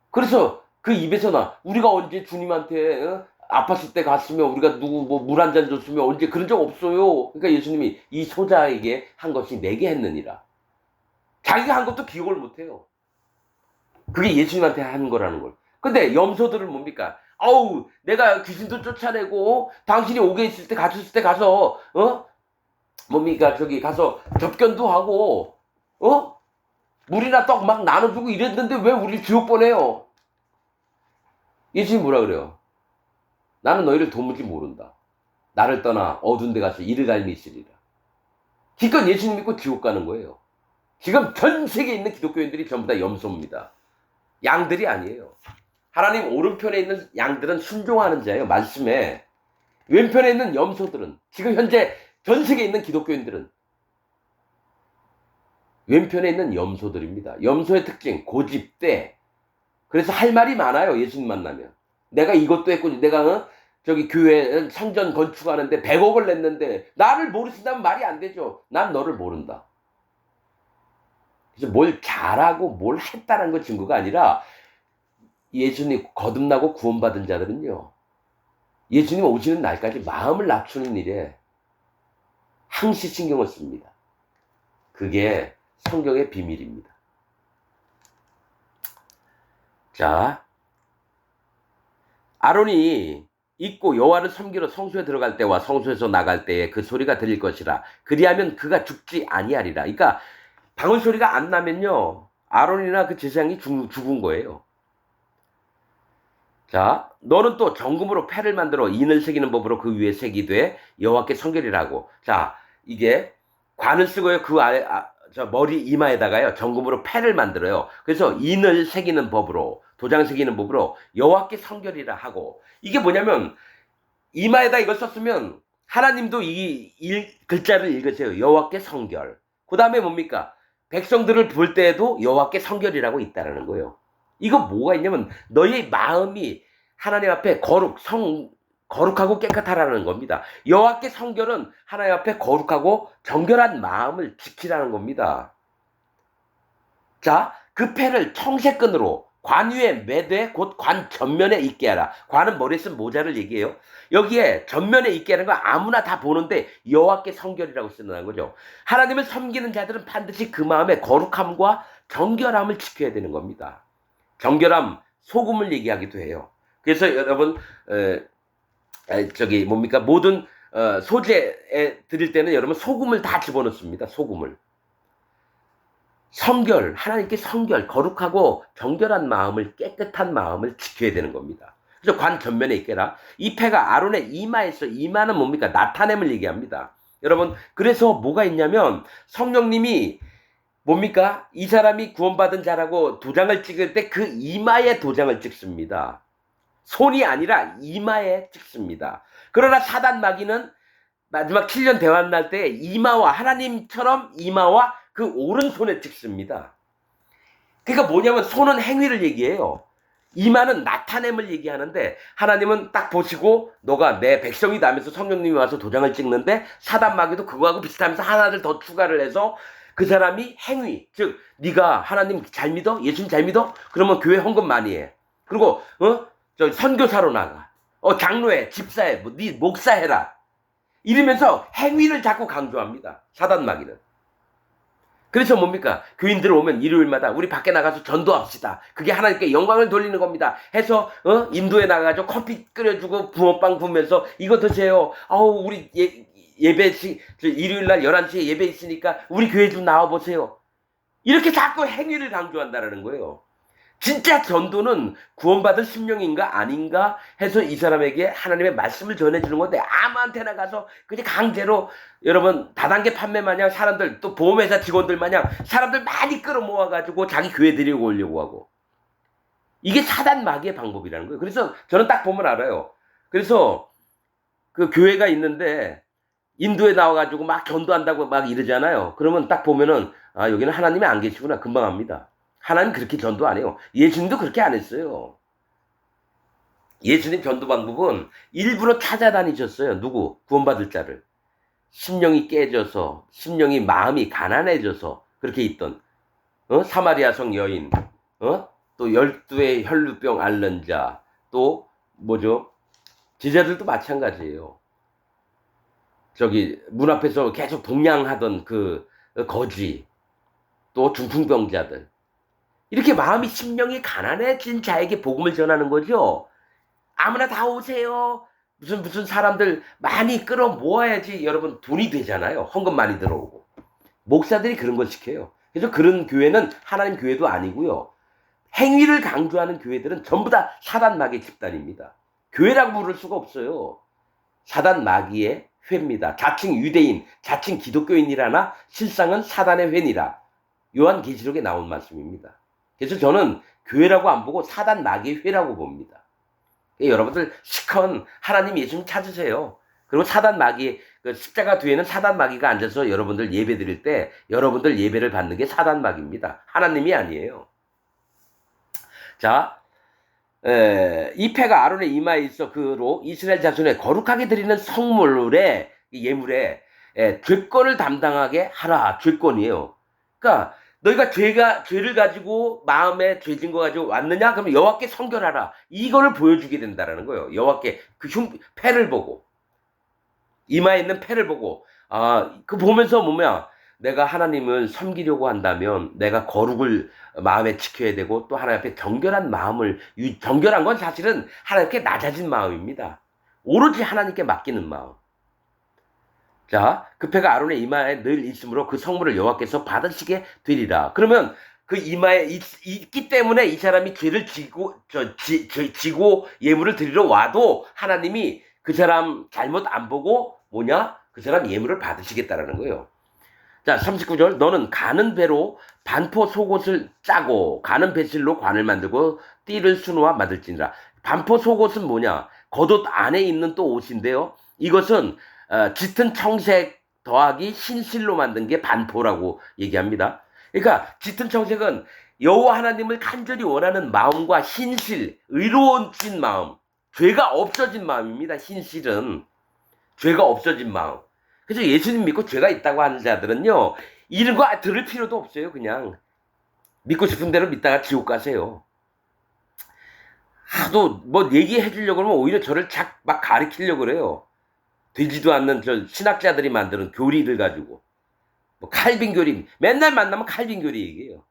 그래서 그 입에서 우리가 언제 주님한테 아팠을 때 갔으면 우리가 누구 뭐 물 한 잔 줬으면 언제 그런 적 없어요. 그러니까 예수님이 이 소자에게 한 것이 내게 했느니라. 자기가 한 것도 기억을 못해요. 그게 예수님한테 한 거라는 걸. 근데 염소들은 뭡니까? 아우 내가 귀신도 쫓아내고 당신이 오게 있을 때 갇혔을 때 가서 뭡니까 저기 가서 접견도 하고 물이나 떡 막 나눠주고 이랬는데 왜 우리 지옥 보내요? 예수님이 뭐라 그래요? 나는 너희를 도무지 모른다. 나를 떠나 어두운 데 가서 이를 갈미 있으리라. 기껏 예수님 믿고 지옥 가는 거예요. 지금 전 세계에 있는 기독교인들이 전부 다 염소입니다. 양들이 아니에요. 하나님 오른편에 있는 양들은 순종하는 자예요. 말씀에. 왼편에 있는 염소들은, 지금 현재 전 세계에 있는 기독교인들은 왼편에 있는 염소들입니다. 염소의 특징, 고집돼. 그래서 할 말이 많아요. 예수님 만나면. 내가 이것도 했고, 내가 저기 교회 성전 건축하는데 100억을 냈는데 나를 모르신다면 말이 안 되죠. 난 너를 모른다. 그래서 뭘 잘하고 뭘 했다는 것 증거가 아니라, 예수님 거듭나고 구원받은 자들은요, 예수님 오시는 날까지 마음을 낮추는 일에 항시 신경을 씁니다. 그게 성경의 비밀입니다. 자, 아론이 잊고 여호와를 섬기러 성소에 들어갈 때와 성소에서 나갈 때에 그 소리가 들릴 것이라. 그리하면 그가 죽지 아니하리라. 그러니까 방울 소리가 안 나면요, 아론이나 그 제사장이 죽은 거예요. 자, 너는 또 정금으로 패를 만들어 인을 새기는 법으로 그 위에 새기되 여호와께 성결이라고. 자, 이게 관을 쓰고요, 그 아래 저 머리 이마에다가요 정금으로 패를 만들어요. 그래서 인을 새기는 법으로, 도장 새기는 법으로 여호와께 성결이라 하고. 이게 뭐냐면, 이마에다 이걸 썼으면 하나님도 이 글자를 읽으세요. 여호와께 성결. 그 다음에 뭡니까? 백성들을 볼 때에도 여호와께 성결이라고 있다라는 거예요. 이거 뭐가 있냐면, 너의 마음이 하나님 앞에 거룩하고 깨끗하라는 겁니다. 여호와께 성결은 하나님 앞에 거룩하고 정결한 마음을 지키라는 겁니다. 자, 그 패를 청색끈으로 관 위에 매되 곧 관 전면에 있게 하라. 관은 머리에 쓴 모자를 얘기해요. 여기에 전면에 있게 하는 거 아무나 다 보는데 여호와께 성결이라고 쓰는 거죠. 하나님을 섬기는 자들은 반드시 그 마음의 거룩함과 정결함을 지켜야 되는 겁니다. 정결함, 소금을 얘기하기도 해요. 그래서 여러분, 모든 소재에 드릴 때는 여러분 소금을 다 집어넣습니다. 소금을. 성결, 하나님께 성결, 거룩하고 정결한 마음을, 깨끗한 마음을 지켜야 되는 겁니다. 그래서 관 전면에 있게라. 이 패가 아론의 이마에서, 이마는 뭡니까? 나타냄을 얘기합니다. 여러분, 그래서 뭐가 있냐면, 성령님이 뭡니까? 이 사람이 구원받은 자라고 도장을 찍을 때 그 이마에 도장을 찍습니다. 손이 아니라 이마에 찍습니다. 그러나 사단 마귀는 마지막 7년 대환 날 때 이마와, 하나님처럼 이마와 그 오른손에 찍습니다. 그러니까 뭐냐면, 손은 행위를 얘기해요. 이마는 나타냄을 얘기하는데, 하나님은 딱 보시고 너가 내 백성이다 하면서 성령님이 와서 도장을 찍는데, 사단 마귀도 그거하고 비슷하면서 하나를 더 추가를 해서 그 사람이 행위, 즉 네가 하나님 잘 믿어? 예수님 잘 믿어? 그러면 교회 헌금 많이 해. 그리고 선교사로 나가. 장로해, 집사해, 네 목사해라. 이러면서 행위를 자꾸 강조합니다. 사단 마귀는. 그래서 뭡니까? 교인들 오면 일요일마다 우리 밖에 나가서 전도합시다. 그게 하나님께 영광을 돌리는 겁니다. 해서 인도에 나가가지고 커피 끓여주고 붕어빵 구우면서 이거 드세요. 우리 예배 일요일날 11시에 예배 있으니까 우리 교회 좀 나와보세요. 이렇게 자꾸 행위를 강조한다는 거예요. 진짜 전도는 구원받은 심령인가 아닌가 해서 이 사람에게 하나님의 말씀을 전해주는 건데, 아무한테나 가서 그냥 강제로, 여러분 다단계 판매 마냥 사람들, 또 보험회사 직원들 마냥 사람들 많이 끌어모아가지고 자기 교회 데리고 오려고 하고, 이게 사단 마귀의 방법이라는 거예요. 그래서 저는 딱 보면 알아요. 그래서 그 교회가 있는데 인도에 나와가지고 막 전도한다고 막 이러잖아요. 그러면 딱 보면은, 여기는 하나님이 안 계시구나 금방 압니다. 하나님 그렇게 전도 안 해요. 예수님도 그렇게 안 했어요. 예수님 전도 방법은 일부러 찾아다니셨어요. 누구? 구원받을 자를. 심령이 깨져서, 심령이 마음이 가난해져서 그렇게 있던 사마리아 성 여인, 또 12의 혈루병 앓는 자, 또 제자들도 마찬가지예요. 문 앞에서 계속 동냥하던 그 거지, 또 중풍병자들. 이렇게 마음이, 심령이 가난해진 자에게 복음을 전하는 거죠. 아무나 다 오세요. 무슨 사람들 많이 끌어모아야지 여러분 돈이 되잖아요. 헌금 많이 들어오고. 목사들이 그런 걸 시켜요. 그래서 그런 교회는 하나님 교회도 아니고요. 행위를 강조하는 교회들은 전부 다 사단 마귀의 집단입니다. 교회라고 부를 수가 없어요. 사단 마귀의 회입니다. 자칭 유대인, 자칭 기독교인이라나 실상은 사단의 회니라. 요한계시록에 나온 말씀입니다. 그래서 저는 교회라고 안 보고 사단 마귀의 회라고 봅니다. 여러분들 시컨 하나님 예수님 찾으세요. 그리고 사단 마귀, 그 십자가 뒤에는 사단 마귀가 앉아서 여러분들 예배 드릴 때 여러분들 예배를 받는 게 사단 마귀입니다. 하나님이 아니에요. 자, 이 패가 아론의 이마에 있어 그로 이스라엘 자손의 거룩하게 드리는 성물의 예물에 죄권을 담당하게 하라. 죄권이에요. 그러니까 너희가 죄를 가지고 마음에 죄진 거 가지고 왔느냐? 그러면 여호와께 성결하라. 이거를 보여주게 된다라는 거예요. 여호와께 그 패를 보고 이마에 있는 패를 보고 그 보면서 뭐냐? 내가 하나님을 섬기려고 한다면 내가 거룩을 마음에 지켜야 되고 또 하나님 앞에 경결한 마음을 경결한 건 사실은 하나님께 낮아진 마음입니다. 오로지 하나님께 맡기는 마음. 자, 그 패가 아론의 이마에 늘 있으므로 그 성물을 여호와께서 받으시게 되리라. 그러면 그 이마에 있기 때문에 이 사람이 죄를 지고 예물을 드리러 와도 하나님이 그 사람 잘못 안 보고 뭐냐? 그 사람 예물을 받으시겠다라는 거예요. 자, 39절. 너는 가는 배로 반포 속옷을 짜고 가는 배실로 관을 만들고 띠를 수놓아 만들지니라. 반포 속옷은 뭐냐? 겉옷 안에 있는 또 옷인데요. 이것은 짙은 청색 더하기 흰실로 만든 게 반포라고 얘기합니다. 그러니까 짙은 청색은 여호와 하나님을 간절히 원하는 마음과 흰실, 의로워진 마음, 죄가 없어진 마음입니다. 흰실은 죄가 없어진 마음. 그래서 예수님 믿고 죄가 있다고 하는 자들은요, 이런 거 들을 필요도 없어요. 그냥 믿고 싶은 대로 믿다가 지옥 가세요. 하도 뭐 얘기해 주려고 그러면 오히려 저를 막 가르치려고 그래요. 되지도 않는 저 신학자들이 만드는 교리들 가지고. 뭐 칼빈 교리, 맨날 만나면 칼빈 교리 얘기해요.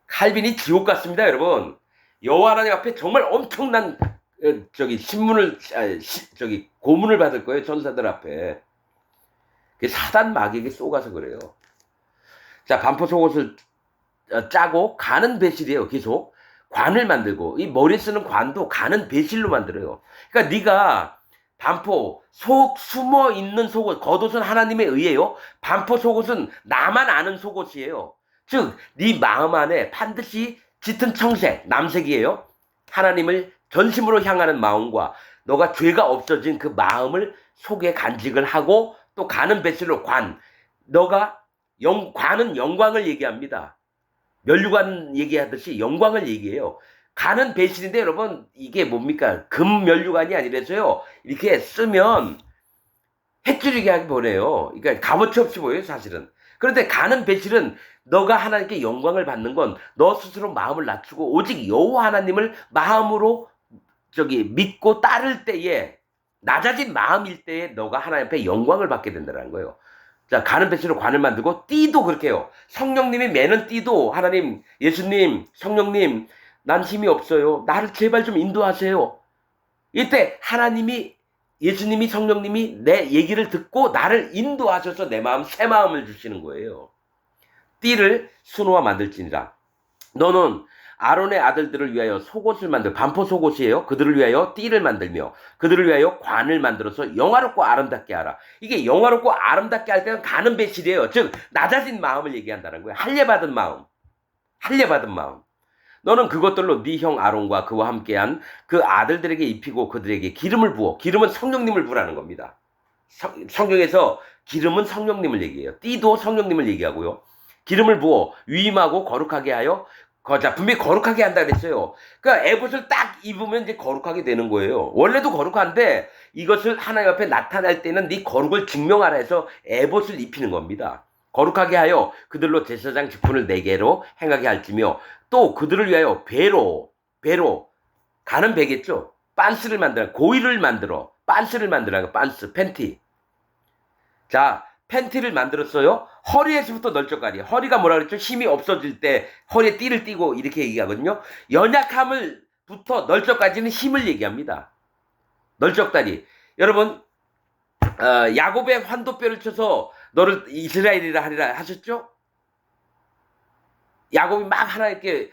칼빈이 지옥 같습니다, 여러분. 여호와 하나님 앞에 정말 엄청난 고문을 받을 거예요, 천사들 앞에. 사단 마귀에게 쏘가서 그래요. 자, 반포 속옷을 짜고 가는 배실이에요. 계속 관을 만들고 이 머리에 쓰는 관도 가는 배실로 만들어요. 그러니까 네가 반포 숨어 있는 속옷, 겉옷은 하나님에 의해요. 반포 속옷은 나만 아는 속옷이에요. 즉, 네 마음 안에 반드시 짙은 청색, 남색이에요. 하나님을 전심으로 향하는 마음과 너가 죄가 없어진 그 마음을 속에 간직을 하고 또 가는 배실로 너가 관은 영광을 얘기합니다. 면류관 얘기하듯이 영광을 얘기해요. 가는 배실인데 여러분 이게 뭡니까? 금 면류관이 아니라서요. 이렇게 쓰면 햇줄이게 하게 보내요. 그러니까 값어치 없이 보여요, 사실은. 그런데 가는 배실은 너가 하나님께 영광을 받는 건 너 스스로 마음을 낮추고 오직 여호와 하나님을 마음으로 믿고 따를 때에 낮아진 마음일 때에 너가 하나님 앞에 영광을 받게 된다는 거예요. 자, 가는 배실로 관을 만들고 띠도 그렇게 해요. 성령님이 매는 띠도 하나님, 예수님, 성령님 난 힘이 없어요. 나를 제발 좀 인도하세요. 이때 하나님이 예수님이 성령님이 내 얘기를 듣고 나를 인도하셔서 내 마음 새 마음을 주시는 거예요. 띠를 수놓아 만들지니라. 너는 아론의 아들들을 위하여 속옷을 반포 속옷이에요. 그들을 위하여 띠를 만들며 그들을 위하여 관을 만들어서 영화롭고 아름답게 하라. 이게 영화롭고 아름답게 할 때는 가는 배실이에요. 즉 낮아진 마음을 얘기한다는 거예요. 할례받은 마음. 너는 그것들로 네 형 아론과 그와 함께한 그 아들들에게 입히고 그들에게 기름을 부어. 기름은 성령님을 부라는 겁니다. 성경에서 기름은 성령님을 얘기해요. 띠도 성령님을 얘기하고요. 기름을 부어 위임하고 거룩하게 하여 분명히 거룩하게 한다 그랬어요. 그러니까 에봇을 딱 입으면 이제 거룩하게 되는 거예요. 원래도 거룩한데 이것을 하나님 앞에 나타날 때는 네 거룩을 증명하라 해서 에봇을 입히는 겁니다. 거룩하게 하여 그들로 제사장 직분을 4개로 행하게 할지며 또 그들을 위하여 배로 가는 배겠죠. 빤스를 만들어 빤스를 만들어 빤스 팬티. 자, 팬티를 만들었어요. 허리에서부터 널쩍가리. 허리가 뭐라 그랬죠? 힘이 없어질 때 허리에 띠를 띠고 이렇게 얘기하거든요. 연약함을부터 널쩍까지는 힘을 얘기합니다. 널쩍다리. 여러분 야곱의 환도뼈를 쳐서 너를 이스라엘이라 하리라 하셨죠? 야곱이 막 하나님께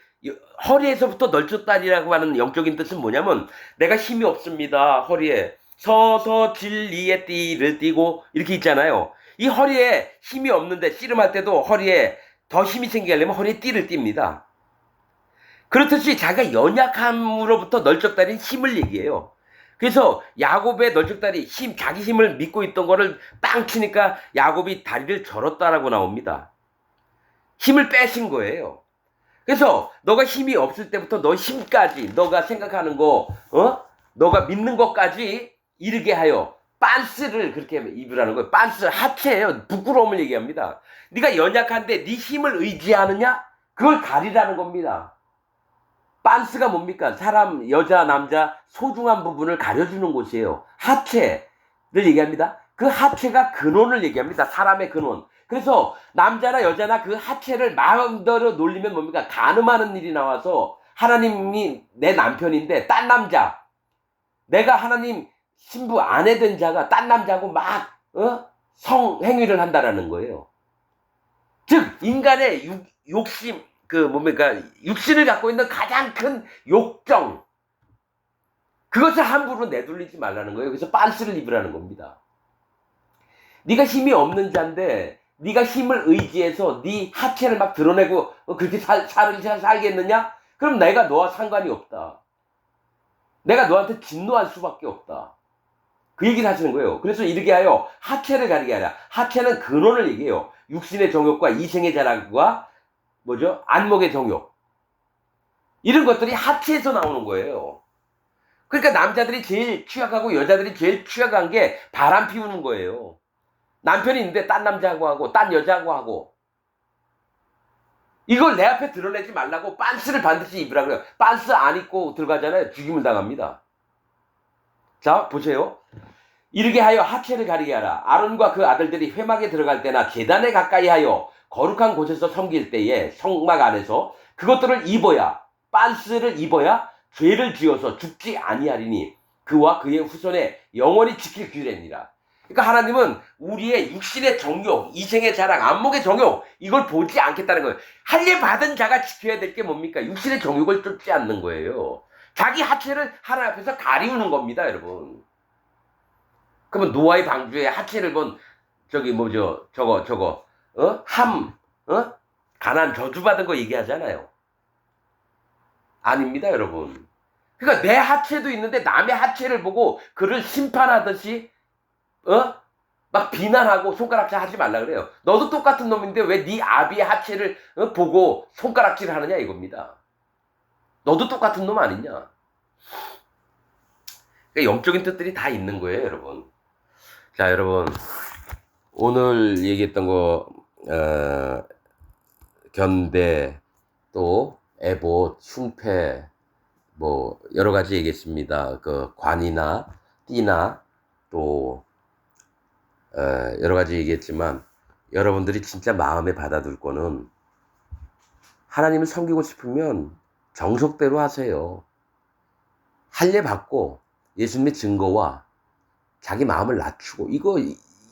허리에서부터 널쩍다리라고 하는 영적인 뜻은 뭐냐면 내가 힘이 없습니다. 허리에 서서 진리의 띠를 띠고 이렇게 있잖아요. 이 허리에 힘이 없는데 씨름할 때도 허리에 더 힘이 생기게 하려면 허리에 띠를 띱니다. 그렇듯이 자기가 연약함으로부터 널쩍다린 힘을 얘기해요. 그래서 야곱의 널쩍다리 힘, 자기 힘을 믿고 있던 거를 빵 치니까 야곱이 다리를 절었다라고 나옵니다. 힘을 빼신 거예요. 그래서 너가 힘이 없을 때부터 너 힘까지, 너가 생각하는 거, 너가 믿는 것까지 이르게 하여 빤스를 그렇게 입으라는 거예요. 빤스, 하체예요. 부끄러움을 얘기합니다. 네가 연약한데 네 힘을 의지하느냐? 그걸 가리라는 겁니다. 빤스가 뭡니까? 사람, 여자, 남자 소중한 부분을 가려주는 곳이에요. 하체를 얘기합니다. 그 하체가 근원을 얘기합니다. 사람의 근원. 그래서 남자나 여자나 그 하체를 마음대로 놀리면 뭡니까? 간음하는 일이 나와서 하나님이 내 남편인데 딴 남자, 내가 하나님 신부 아내 된 자가 딴 남자하고 막 성행위를 한다라는 거예요. 즉 인간의 욕심, 뭡니까? 육신을 갖고 있는 가장 큰 욕정, 그것을 함부로 내돌리지 말라는 거예요. 그래서 빤스를 입으라는 겁니다. 네가 힘이 없는 자인데 네가 힘을 의지해서 네 하체를 막 드러내고 그렇게 살겠느냐? 그럼 내가 너와 상관이 없다. 내가 너한테 진노할 수밖에 없다. 그 얘기를 하시는 거예요. 그래서 이렇게 하여 하체를 가리게 하라. 하체는 근원을 얘기해요. 육신의 정욕과 이생의 자랑과 뭐죠? 안목의 정욕. 이런 것들이 하체에서 나오는 거예요. 그러니까 남자들이 제일 취약하고 여자들이 제일 취약한 게 바람 피우는 거예요. 남편이 있는데 딴 남자하고 하고 딴 여자하고 하고, 이걸 내 앞에 드러내지 말라고 빤스를 반드시 입으라 그래요. 빤스 안 입고 들어가잖아요. 죽임을 당합니다. 자, 보세요. 이르게 하여 하체를 가리게 하라. 아론과 그 아들들이 회막에 들어갈 때나 제단에 가까이 하여 거룩한 곳에서 섬길 때에 성막 안에서 그것들을 입어야, 빤스를 입어야 죄를 지어서 죽지 아니하리니 그와 그의 후손에 영원히 지킬 규례니라. 그러니까 하나님은 우리의 육신의 정욕, 이생의 자랑, 안목의 정욕, 이걸 보지 않겠다는 거예요. 할례 받은 자가 지켜야 될 게 뭡니까? 육신의 정욕을 쫓지 않는 거예요. 자기 하체를 하나님 앞에서 가리우는 겁니다, 여러분. 그러면 노아의 방주에 하체를 본 가난 저주받은 거 얘기하잖아요. 아닙니다, 여러분. 그러니까 내 하체도 있는데 남의 하체를 보고 그를 심판하듯이 막 비난하고 손가락질 하지 말라 그래요. 너도 똑같은 놈인데 왜 네 아비의 하체를 보고 손가락질을 하느냐 이겁니다. 너도 똑같은 놈 아니냐. 그러니까 영적인 뜻들이 다 있는 거예요, 여러분. 자, 여러분, 오늘 얘기했던 거 견대, 또 애봇, 흉패, 뭐 여러 가지 얘기했습니다. 그 관이나 띠나 또 여러 가지 얘기했지만, 여러분들이 진짜 마음에 받아둘 거는, 하나님을 섬기고 싶으면 정석대로 하세요. 할례 받고 예수님의 증거와 자기 마음을 낮추고, 이거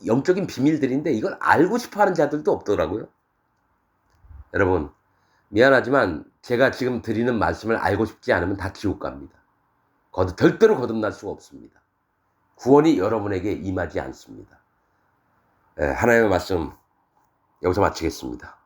영적인 비밀들인데 이걸 알고 싶어하는 자들도 없더라고요. 여러분, 미안하지만 제가 지금 드리는 말씀을 알고 싶지 않으면 다 지옥 갑니다. 절대로 거듭날 수가 없습니다. 구원이 여러분에게 임하지 않습니다. 하나님의 말씀 여기서 마치겠습니다.